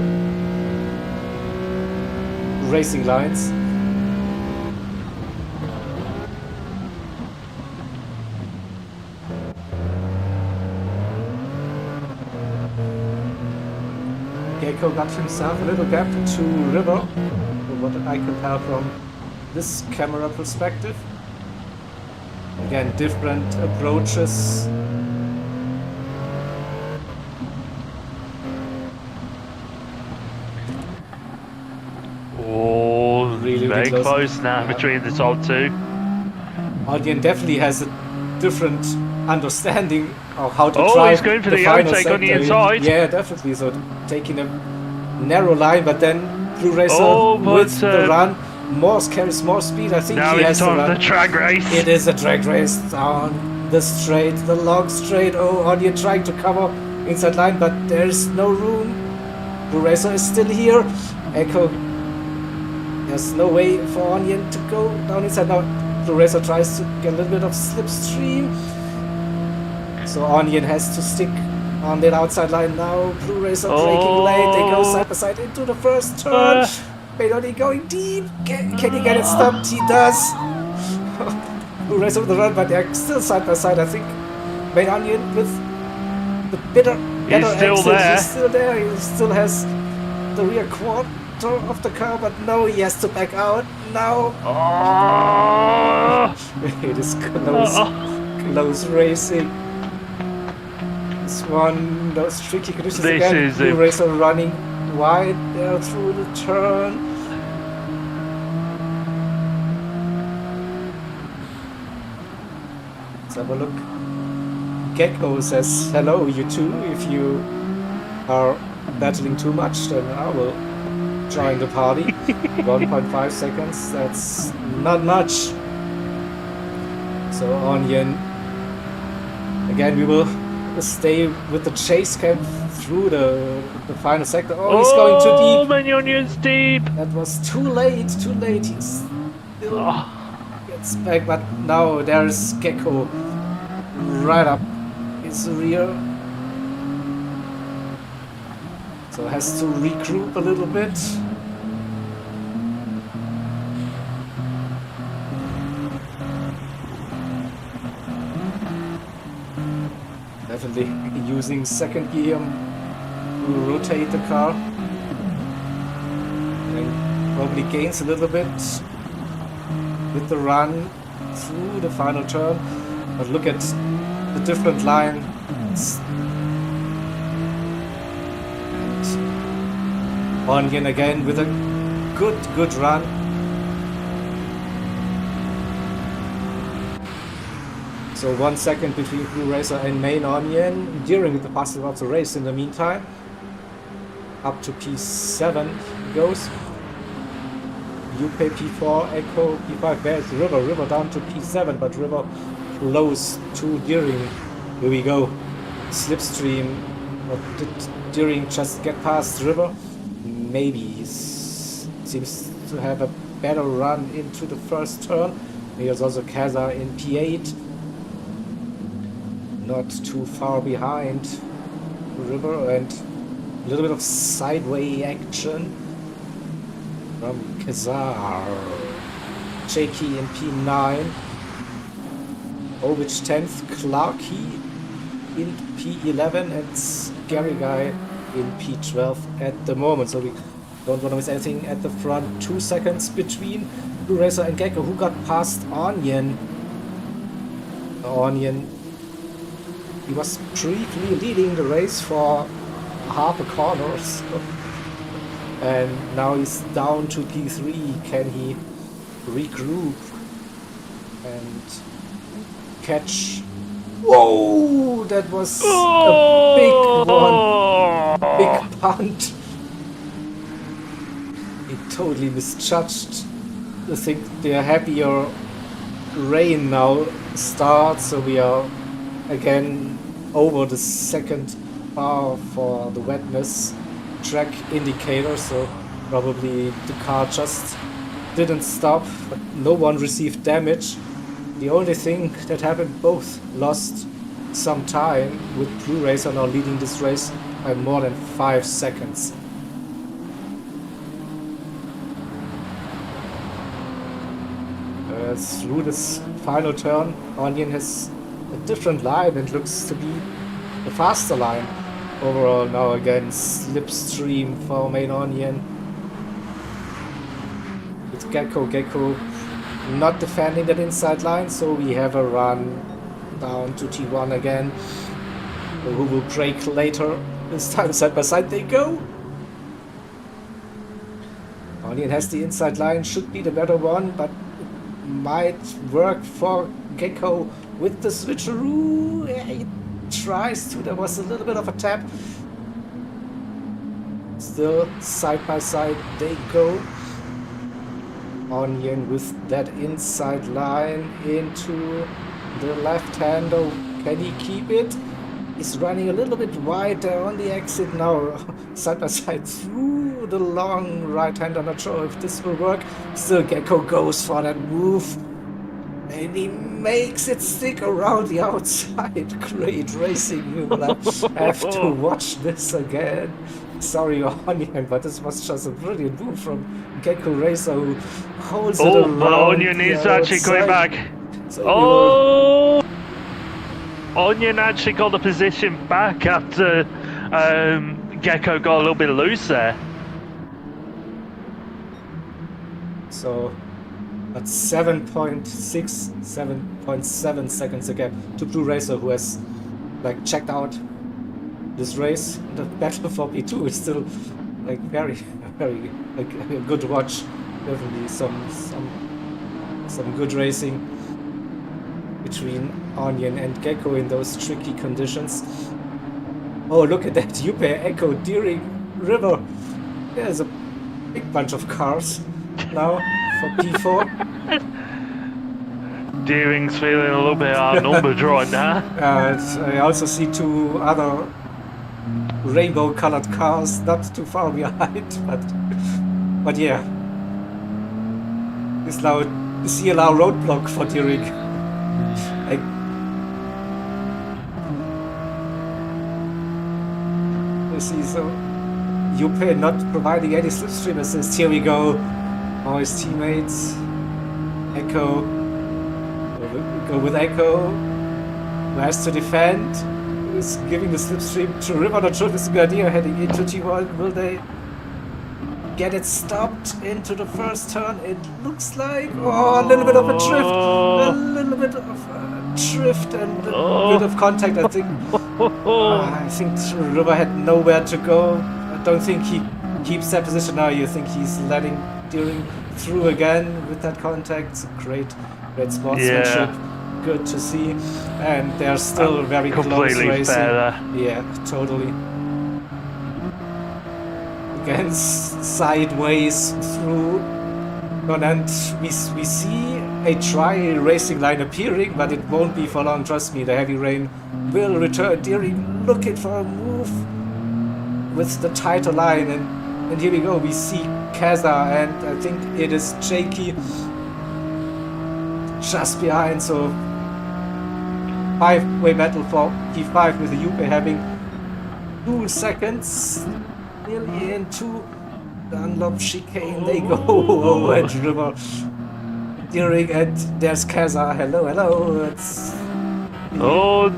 racing lines. Gecko got himself a little gap to River, from what I can tell from this camera perspective. Again, different approaches. Oh, Really very close. close now between the top two. Onion definitely has a different understanding of how to Oh, drive he's going for the final overtake on the sector. inside. Yeah, definitely. So taking a narrow line, but then Blue Racer Oh, with but, the run. Morse carries more speed. I think now he it's has to time for run. the drag race. It is a drag race down the straight, the long straight. Oh, Onion trying to cover inside line, but there's no room. Blue Racer is still here. Echo. There's no way for Onion to go down inside now. Blue Racer tries to get a little bit of slipstream. So Onion has to stick on that outside line now. Blue Racer braking late. They go side by side into the first turn. Onion going deep. Can he get it stopped? He does. Blue Racer with the run, but they're still side by side. I think Onion with the better still exit. there. He's still there. He still has the rear quarter of the car, but no, he has to back out now. Oh. It is close racing. This one, those tricky conditions This again. is Blue it. Racer running wide there through the turn. Let's have a look. Gecko says, hello, you two. If you are battling too much, then I will join the party. 1.5 seconds, that's not much. So Onion, again, we will stay with the chase cam through the final sector. Oh, he's going too deep. Oh, my Onion's deep. That was too late. He still gets back, but now there's Gecko right up his rear. So has to regroup a little bit. definitely using second gear to rotate the car. And probably gains a little bit with the run through the final turn. But look at the different lines. And Onion again with a good run. So 1 second between Blue Racer and Main Onion during the passing of the race in the meantime. Up to P7 he goes. UP P4, Echo P5, there's River. River down to P7, but River close to Deering. Here we go. Slipstream. Or did Deering just get past River? Maybe. He seems to have a better run into the first turn. Here's also Kaza in P8. Not too far behind River, and a little bit of sideway action from Kazar. Jakey in P9. Ovich 10th, Clarkey in P11, and Scary Guy in P12 at the moment. So we don't want to miss anything at the front. 2 seconds between Blue Racer and Gecko, who got past Onion. Onion, he was briefly leading the race for half a corner, so. And now he's down to P3. Can he regroup and catch? Whoa, that was a big one. Big punt. He totally misjudged. I think the happier rain now starts, so we are again over the second bar for the wetness track indicator, so probably the car just didn't stop, but no one received damage. The only thing that happened, both lost some time, with Blue Racer now leading this race by more than 5 seconds. Through this final turn, Onion has a different line and looks to be the faster line. Overall now again slipstream for Main Onion. With Gecko not defending that inside line, so we have a run down to T1 again. Who will break later. This time side by side they go. Onion has the inside line, should be the better one, but might work for Gecko with the switcheroo. Yeah, he tries to. There was a little bit of a tap. Still side by side they go. Onion with that inside line into the left hander. Can he keep it? He's running a little bit wider on the exit now. Side by side through the long right hander. Not sure if this will work. Still Gecko goes for that move. And he makes it stick around the outside. Great racing. You will have to watch this again. Sorry, Onion, but this was just a brilliant move from Gecko Racer, who holds it around. Oh, Onion is actually going back. So Onion actually got the position back after Gecko got a little bit loose there. So that's 7.6, 7.7 seconds again to Blue Racer, who has like checked out this race. The battle for P2 is still like very like a good watch. Definitely some good racing between Onion and Gecko in those tricky conditions. Oh, look at that. Yupe, Echo, Deering, River. There's a big bunch of cars now for P4. Deering's feeling a little bit outnumbered right now. I also see two other rainbow colored cars not too far behind, but yeah. It's now the CLR roadblock for Deering. You see, so Yupe not providing any slipstream assist. Here we go. All his teammates. Echo. Go with Echo. Who has to defend. is giving the slipstream to River. Not sure if it's a good idea heading into T1. Will they get it stopped into the first turn? It looks like... Oh, a little bit of a drift. A little bit of a drift and a bit of contact, I think. I think River had nowhere to go. I don't think he keeps that position now. You think he's letting Deering through again with that contact. Great sportsmanship. Yeah. Good to see. And they're still very close racing. Fair. Yeah, totally. Again, sideways through. And we see a dry racing line appearing, but it won't be for long. Trust me, the heavy rain will return. Deering looking for a move with the tighter line, and here we go. We see Kaza, and I think it is Jakey just behind. So 5-way battle for P5 with the Jupe having 2 seconds nearly into the unlocked chicane. They go. Oh, and River Deering, and there's Kaza. Hello. It's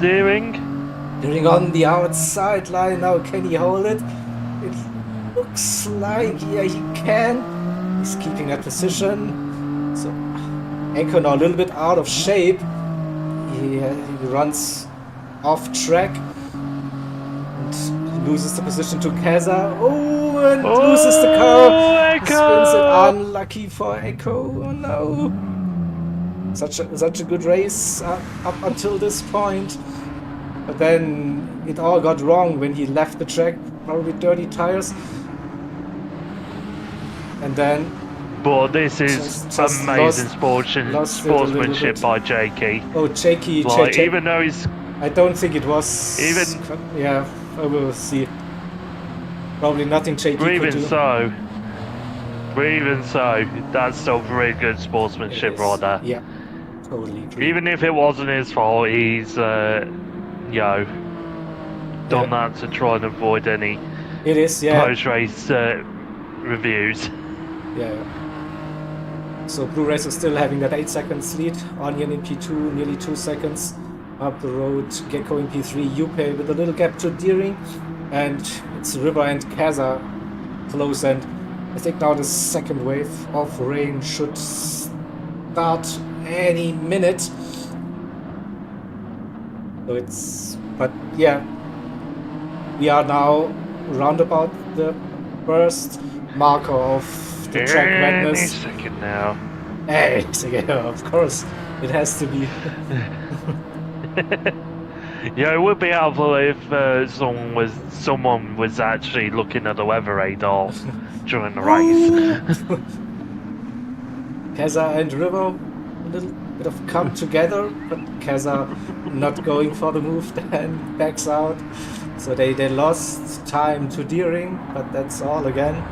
Deering on the outside line now. Can he hold it? It looks like, yeah, he can. He's keeping that position. So Echo now a little bit out of shape. He runs off track and loses the position to Kaza. Oh, and loses the car. Spins it. Unlucky for Echo. Oh no. Such a good race up until this point. But then it all got wrong when he left the track, probably dirty tires. And then... But this is just amazing sportsmanship by Jakey. Oh, Jakey. Like, even though he's... I don't think it was... Yeah, I will see. Probably nothing Jakey could do. Even so, that's still very good sportsmanship right there. Yeah, totally agree. Even if it wasn't his fault, he's... done that to try and avoid any post-race reviews. Yeah. So Blue Racer still having that 8 seconds lead. Onion in P2, nearly 2 seconds up the road. Gecko in P3, Jupe with a little gap to Deering, and it's River and Kaza close. And I think now the second wave of rain should start any minute. So but yeah, we are now round about the first marker of the track madness. Any second now. Any second, of course, it has to be. Yeah, it would be helpful if someone was actually looking at the weather radar during the race. Kaza and River, a little bit of come together, but Kaza not going for the move, then backs out. So they lost time to Deering, but that's all again.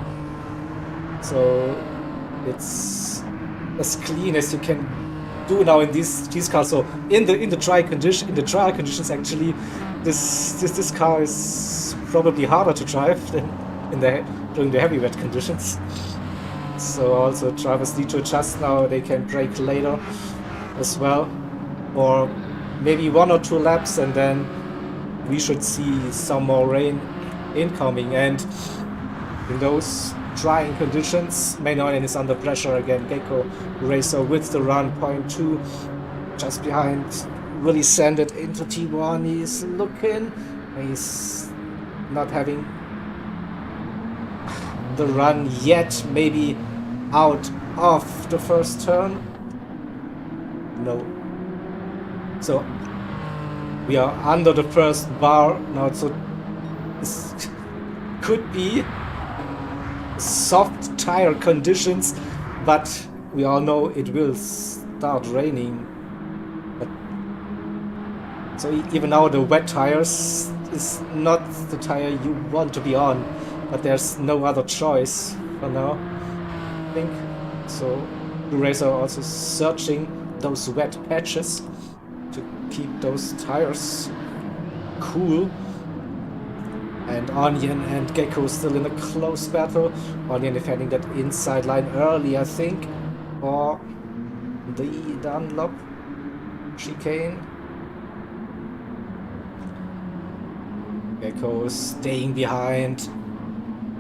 So it's as clean as you can do now in these cars. So in the trial conditions actually, this car is probably harder to drive than during the heavy wet conditions. So also drivers need to adjust now. They can brake later as well, or maybe 1 or 2 laps, and then we should see some more rain incoming. And in those drying conditions, Main Onion is under pressure again. Gecko Racer with the run, 0.2 just behind. Really send it into T1. He's looking. He's not having the run yet. Maybe out of the first turn. No. So we are under the first bar now. So this could be soft tire conditions, but we all know it will start raining. So even now the wet tires is not the tire you want to be on, but there's no other choice for now, I think. So the racer also searching those wet patches to keep those tires cool. And Onion and Gecko still in a close battle. Onion defending that inside line early, I think, or the Dunlop chicane. Gecko staying behind,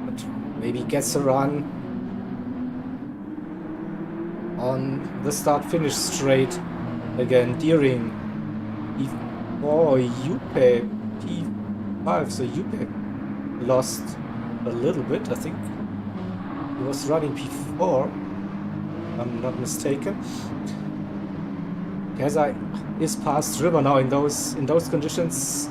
but maybe gets a run on the start-finish straight. Again, Deering P4, Yupe P5, so Yupe lost a little bit. I think he was running P4, if I'm not mistaken. Kazai is past river now in those conditions.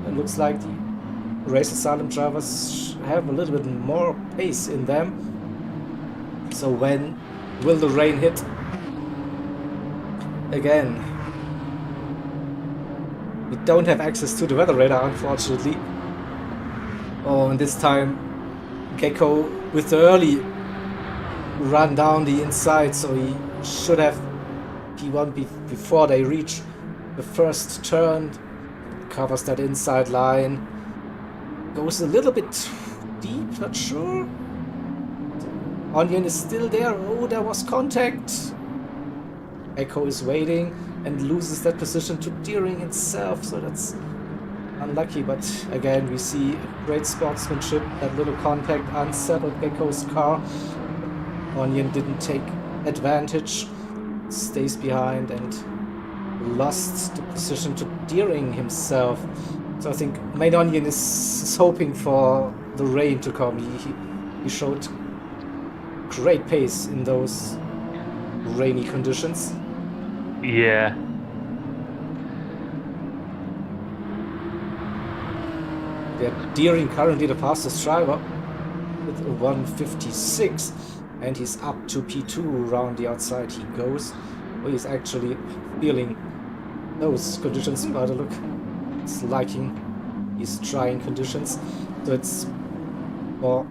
It looks like the race asylum drivers have a little bit more pace in them. So when will the rain hit? Again, we don't have access to the weather radar, unfortunately. Oh, and this time Gecko with the early run down the inside, so he should have P1 before they reach the first turn. Covers that inside line. Goes a little bit deep, not sure. Onion is still there. Oh, there was contact. Echo is waiting and loses that position to Deering himself, so that's unlucky. But again, we see great sportsmanship. That little contact unsettled Gecko's car. Onion didn't take advantage, stays behind and lost the position to Deering himself. So I think Main Onion is hoping for the rain to come. He showed great pace in those rainy conditions. Yeah. Deering currently the fastest driver with a 156, and he's up to P2 around the outside he goes. Well, he's actually feeling those conditions by the look. It's liking these trying conditions. So it's, well,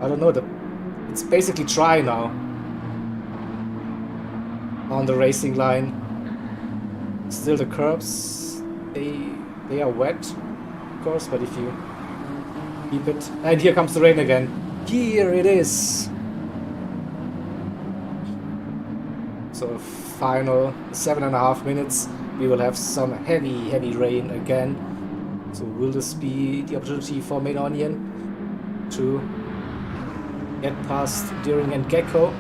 I don't know, it's basically dry now on the racing line. Still the curbs, they are wet, of course, but if you keep it, and here comes the rain again. Here it is. So final 7.5 minutes, we will have some heavy rain again. So will this be the opportunity for Main Onion to get past Deering and Gecko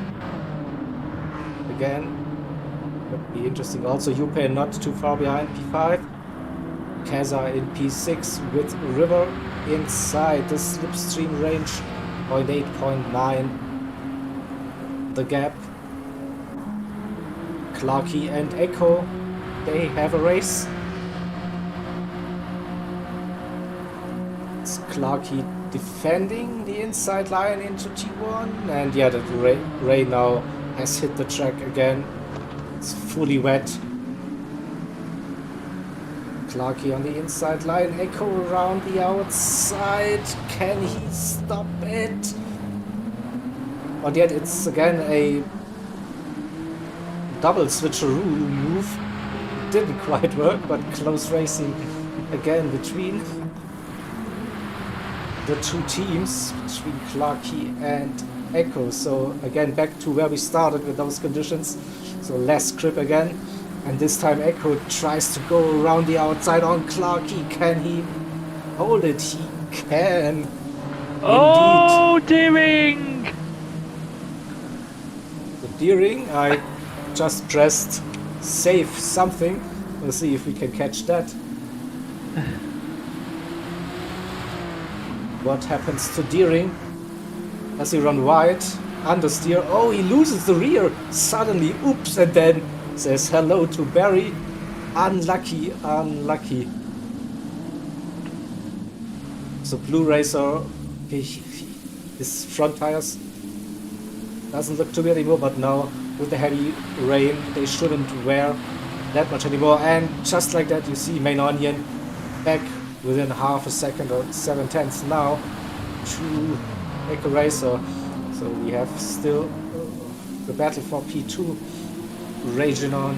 again? Would be interesting. Also Yupe not too far behind P5. Kaza in P6 with River inside the slipstream range 0.8, 0.9. The gap. Clarky and Echo, they have a race. It's Clarky defending the inside line into T1, and yeah, the rain now has hit the track again. It's fully wet. Clarky on the inside line, Echo around the outside. Can he stop it? But yet it's again a double switcheroo move. Didn't quite work, but close racing again between the two teams, between Clarky and Echo. So again, back to where we started with those conditions. So less grip again, and this time Echo tries to go around the outside on Clarky. Can he hold it? He can. Oh, Deering! So Deering, I just pressed save something. We'll see if we can catch that. What happens to Deering? Does he run wide? Understeer. Oh, he loses the rear. Suddenly, oops, and then says hello to Barry. Unlucky, unlucky. So Blue Racer, his front tires doesn't look too bad anymore, but now with the heavy rain, they shouldn't wear that much anymore. And just like that, you see Main Onion back within half a second or 7/10 now to Echo Racer. So we have still the battle for P2 raging on.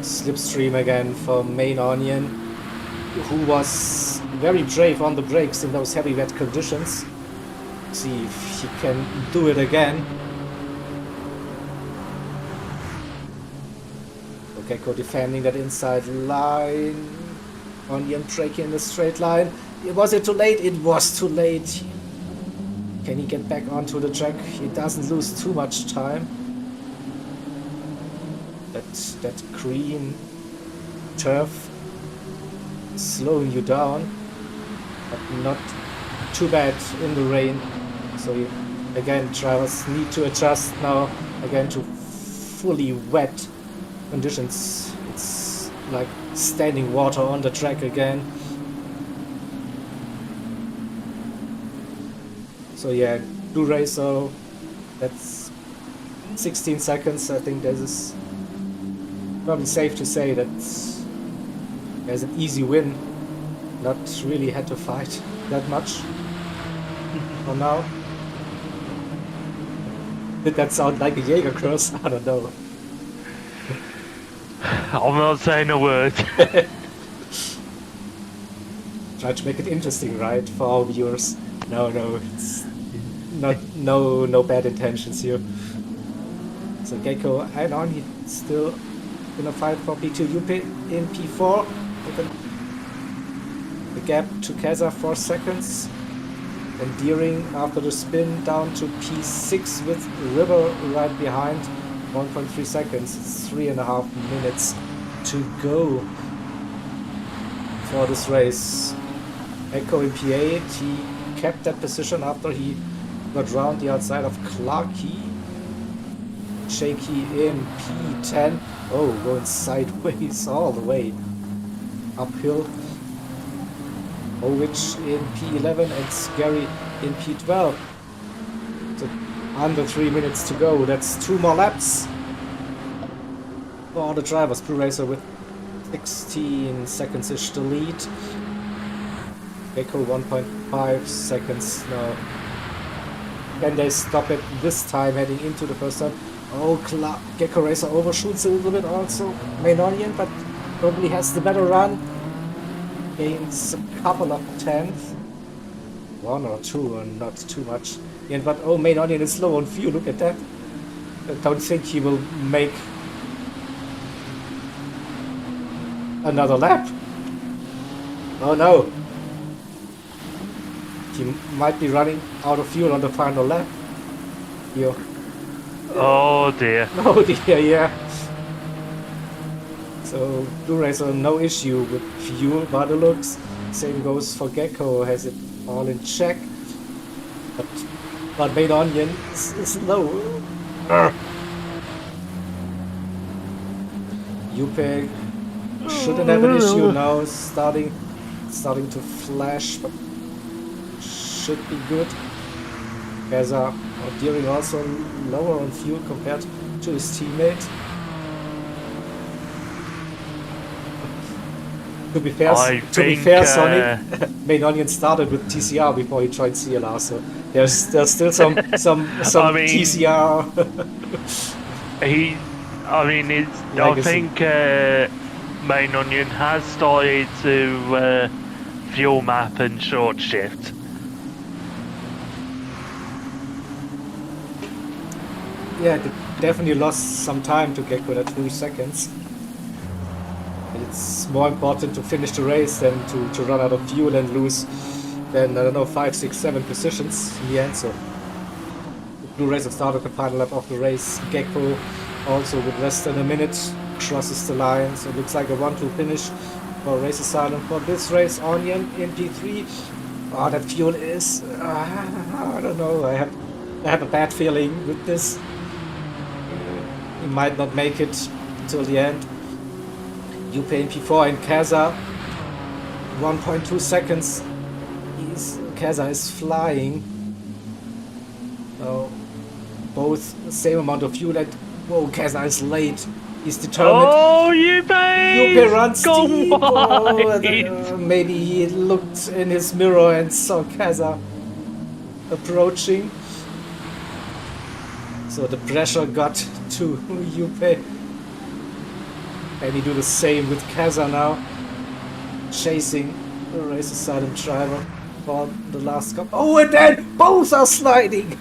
Slipstream again for Main Onion, who was very brave on the brakes in those heavy wet conditions. See if he can do it again. Gecko defending that inside line. Onion braking in the straight line. Was it too late? It was too late. Can he get back onto the track? He doesn't lose too much time. That green turf is slowing you down, but not too bad in the rain. So again, drivers need to adjust now again to fully wet conditions. It's like standing water on the track again. So yeah, Blue Racer, that's 16 seconds. I think this is probably safe to say that there's an easy win. Not really had to fight that much for now. Did that sound like a Jaeger curse? I don't know. I'm not saying a word. Try to make it interesting, right, for our viewers. No, it's not. No bad intentions here. So Gecko and on, he's still gonna fight for P2 UP in P4. The gap to Keza 4 seconds. And Deering after the spin down to P6 with River right behind. 1.3 seconds. It's 3.5 minutes to go for this race. Echo in P8. He kept that position after he got round the outside of Clarkey. Shaky in P10. Oh, going sideways all the way uphill. Owich in P11 and Scary in P12. So under 3 minutes to go. That's 2 more laps for the drivers. Blue Racer with 16 seconds-ish to lead. Gecko 1.5 seconds now. Can they stop it this time heading into the first time? Oh, Gecko Racer overshoots a little bit also. Main Onion, but probably has the better run. Gains a couple of tenths. 1 or 2, and not too much. Yeah, but oh, Main Onion is low on fuel, look at that. I don't think he will make another lap. Oh no. He might be running out of fuel on the final lap. Here. Oh dear. Oh dear, yeah. So Blue Racer, no issue with fuel by the looks. Same goes for Gecko, has it all in check. But Main Onion is low. Yupe shouldn't have an issue now, starting to flash, but should be good. Keza or Deering also lower on fuel compared to his teammate. To be fair, Sonic, Main Onion started with TCR before he joined CLR, so there's still some I mean, TCR. I think Main Onion has started to fuel map and short shift. Yeah, they definitely lost some time to Gecko at 2 seconds. It's more important to finish the race than to run out of fuel and lose then, I don't know, 5, 6, 7 positions in the end. So the Blue Racer started the final lap of the race. Gecko also with less than a minute crosses the line. So it looks like a 1-2 finish for Race Asylum for this race. Onion in P3. Oh, that fuel is... I don't know. I have a bad feeling with this. He might not make it until the end. Yupe in P4 and Keza 1.2 seconds. Keza is flying. Both the same amount of fuel and whoa, Keza is late. He's determined. Oh, Yupe runs deep. Oh, maybe he looked in his mirror and saw Keza approaching. So the pressure got to Yupe. And he do the same with Keza now, chasing the Race Asylum driver for the last cup. Oh, and then both are sliding.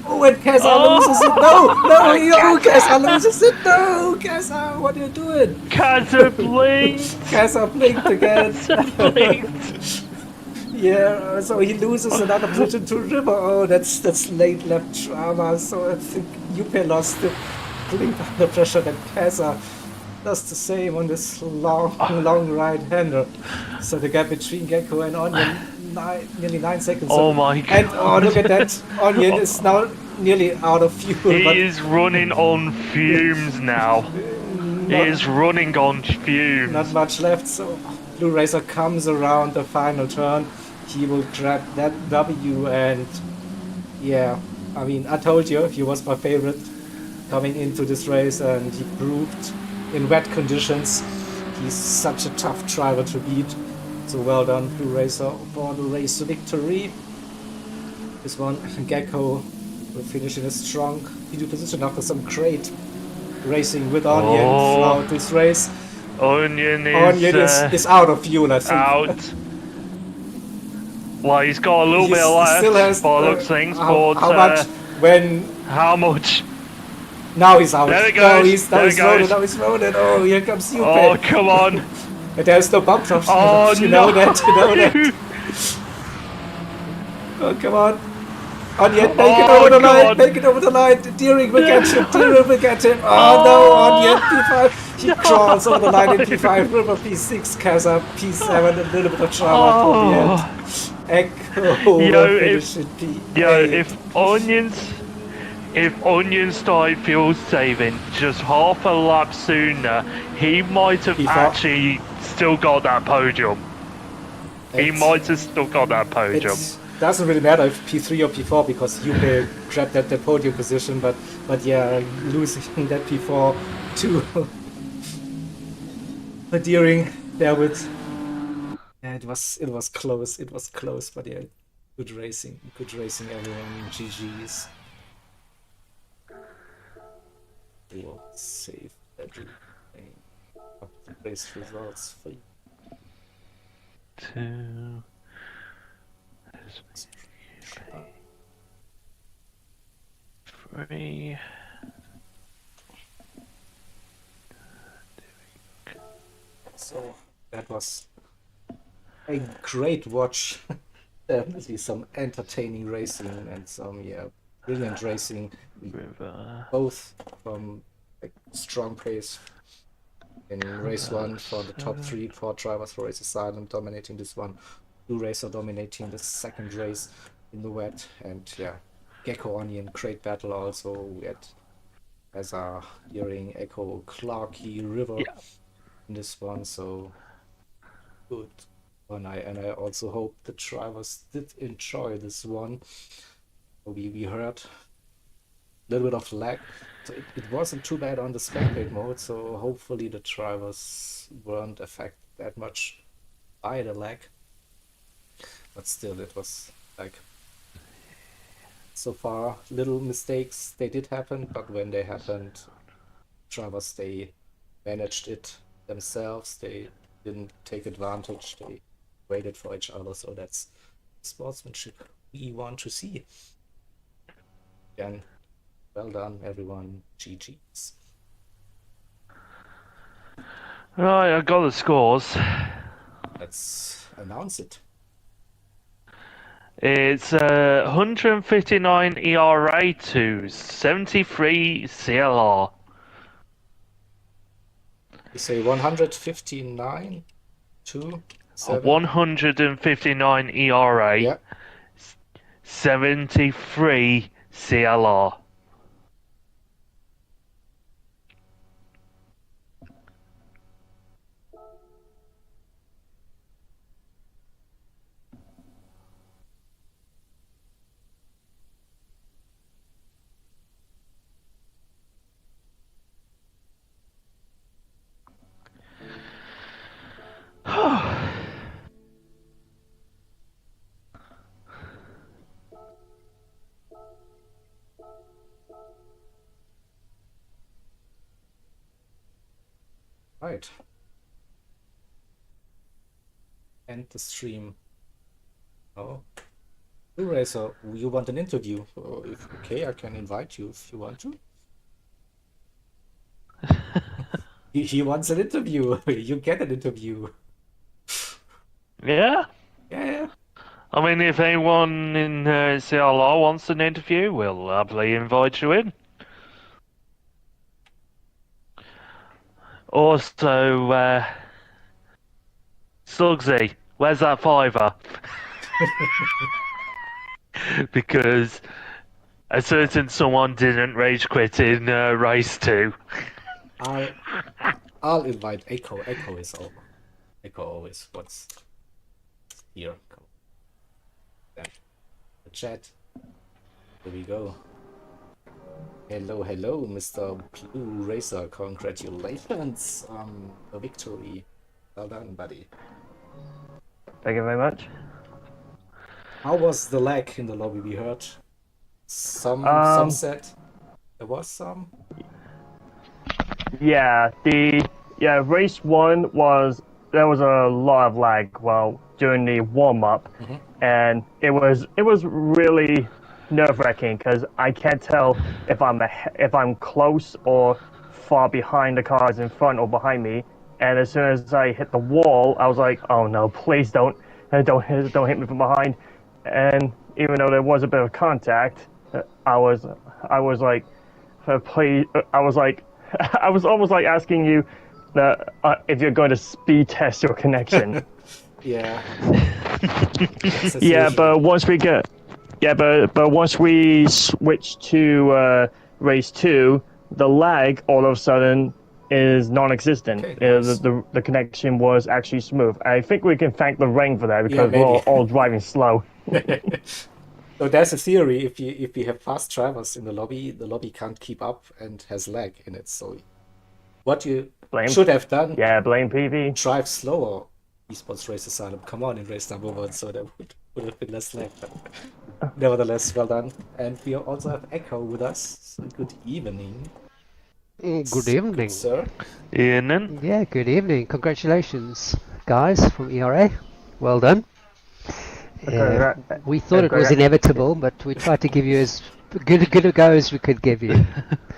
Oh, and Keza loses it. No, Keza loses it. No, Keza, what are you doing? Kazza blinked. Keza blinked again. Kazza blinked. Yeah, so he loses another position to River. Oh, that's late lap drama. So I think Yupe lost the blink under pressure. Then Keza does the same on this long right-hander. So the gap between Gecko and Onion, nearly 9 seconds. Oh my And oh, god. look at that. Onion is now nearly out of fuel. He But is running on fumes now. He not, is running on not fumes. much left. So Blue Racer comes around the final turn. He will grab that W, and yeah, I mean, I told you he was my favorite coming into this race, and he proved in wet conditions he's such a tough driver to beat. So well done, Blue Racer, for the race victory. This one, Gecko will finish in a strong P2 position after some great racing with Onion throughout this race. Onion is out of fuel, I think. Out. Well, he's got a little bit He left, still has, by looks things, how but much when how much? now he's out. There it Now goes. he's rolling. Now he's rolling. Oh, here comes Yupe. Oh, come on. And there's no bump drops. Oh, you no. know that. You know that. Oh, come on. Onion, make it over the line. on. Make it over the line. Deering will get him. Deering will get him. Oh, no, Onion, P5. He crawls over the line in P5. River P6. Keza P7. A little bit of drama for the end. Echo Yo, finish in P8. Yo, if Onion started fuel saving just half a lap sooner, he might have actually still got that podium. He might have still got that podium. It doesn't really matter if P3 or P4 because Yupe grabbed that podium position, but yeah, losing that P4 to Deering there with, yeah, it was close, but yeah, good racing everyone. GG's. We will save that race results for you. 2, 3. So that was a great watch. Definitely some entertaining racing and some brilliant racing. Both from like strong pace in race 1 for the top 3 4 drivers for Race Asylum, dominating this one. Blue Racer dominating the second race in the wet, and yeah, Gecko Onion, great battle also. We had Eza, Deering, Echo, Clarky, River in this one, so good. And I also hope the drivers did enjoy this one. We heard a little bit of lag, so it wasn't too bad on the spectate mode, so hopefully the drivers weren't affected that much by the lag. But still, it was like, so far, little mistakes, they did happen, but when they happened, drivers, they managed it themselves, they didn't take advantage, they waited for each other, so that's sportsmanship we want to see. Again, well done everyone, GG's. Right, I got the scores. Let's announce it. It's 159 eRA to 73 CLR. You say 159 to 159 eRA, yeah. 73 CLR. Right. End the stream. Oh. Blue Racer, you want an interview? If okay, I can invite you if you want to. He wants an interview. You get an interview. Yeah. Yeah. I mean, if anyone in CLR wants an interview, we'll happily invite you in. Also, Slugsy, where's that fiver? Because a certain someone didn't rage quit in race 2. I'll invite Echo. Echo is all. Echo always what's here. Come. Then the chat. Here we go. Hello, hello, Mr. Blue Racer. Congratulations on the victory. Well done, buddy. Thank you very much. How was the lag in the lobby? We heard some said there was some. Yeah, race 1 there was a lot of lag during the warm up, and it was really nerve-wracking because I can't tell if I'm close or far behind the cars in front or behind me. And as soon as I hit the wall, I was like, "Oh no, please don't hit me from behind." And even though there was a bit of contact, I was like, please, I was like, I was almost like asking you if you're going to speed test your connection. Yeah. Yeah, but once we get, but once we switch to race 2, the lag all of a sudden is non-existent. Okay, nice. The connection was actually smooth. I think we can thank the rain for that because maybe. we're all driving slow. So there's a theory: if you have fast drivers in the lobby can't keep up and has lag in it. So what you should have done? Yeah, blame PV. Drive slower. Esports Race Asylum. Come on in race number 1, so there would have been less lag. But nevertheless, well done. And we also have Echo with us. So good evening. Good evening. Good, sir. Evening. Yeah, good evening. Congratulations, guys, from eRA. Well done. We thought it was inevitable, but we tried to give you as good a go as we could give you.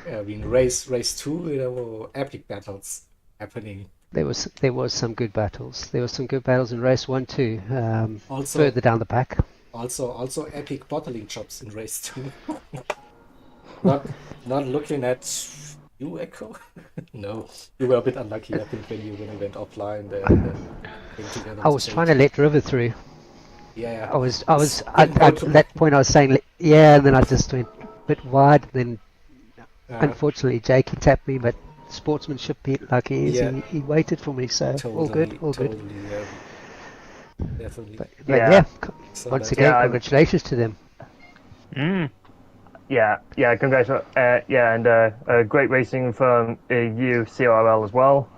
Yeah, I mean, race 2, there were epic battles happening. There was some good battles. There were some good battles in race 1 too. Also, further down the pack. Also epic bottling jobs in race 2. not looking at you, Echo. No, you were a bit unlucky. I think when you went offline, then came together. I was trying to let River through. Yeah. I was at that point I was saying yeah, and then I just went a bit wide. Then unfortunately Jakey tapped me, but sportsmanship, like he is, he waited for me, so all good. Yeah. Definitely. But yeah, once again, congratulations to them. Yeah, congratulations. And great racing from you, CRL, as well.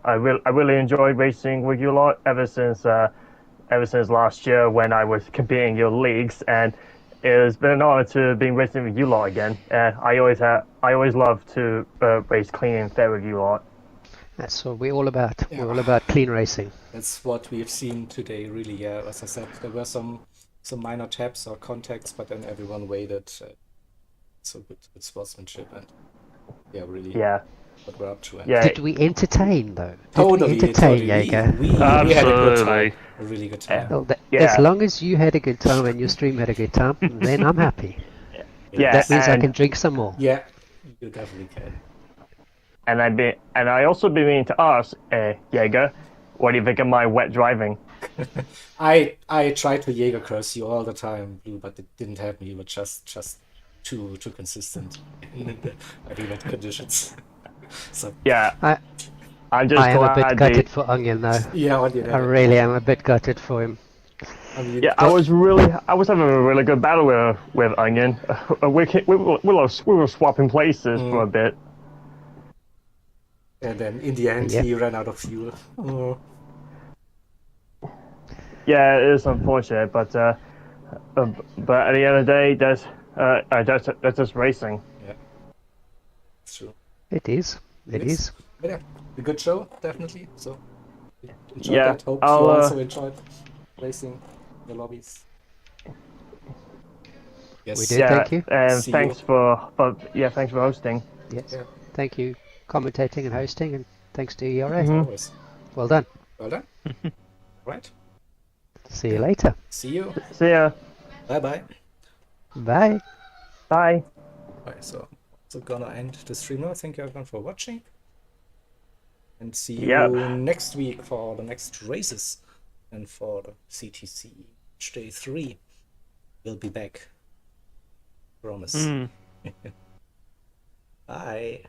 I really enjoyed racing with you a lot ever since last year when I was competing in your leagues, and it has been an honor to be racing with you lot again. I always love to race clean and fair with you lot. That's what we're all about. Yeah. We're all about clean racing. That's what we've seen today, really. Yeah, as I said, there were some minor taps or contacts, but then everyone waited. So good sportsmanship, and really. Yeah. What we're up to. And Did we entertain though? Totally. Jaeger? We had a good time. A really good time. Well, as long as you had a good time and your stream had a good time, then I'm happy. That means I can drink some more. Yeah, you definitely can. And I also been meaning to ask, Jaeger, what do you think of my wet driving? I tried to Jaeger curse you all the time, Blue, but it didn't help me. You were just too consistent in the wet conditions. So yeah, I am a bit gutted for Onion though. Yeah, Onion. I really am a bit gutted for him. I was having a really good battle with Onion. We were swapping places for a bit. And then in the end, he ran out of fuel. Oh. Yeah, it is unfortunate, but at the end of the day, that's just racing. Yeah, it's true. It is. It is. But yeah, a good show, definitely. So enjoy that. Hope you also enjoyed racing the lobbies. Yes. We did. Thank you. And See thanks you. thanks for hosting. Yes. Yeah. Thank you, commentating and hosting, and thanks to eRA. As always. Well done. Well done. Right. See you later. See you. See ya. Bye bye. Bye. Bye. Alright, so gonna end the stream now. Thank you everyone for watching. And see you Yep. next week for the next races. And for the CTC Day 3. We'll be back. Promise. Bye.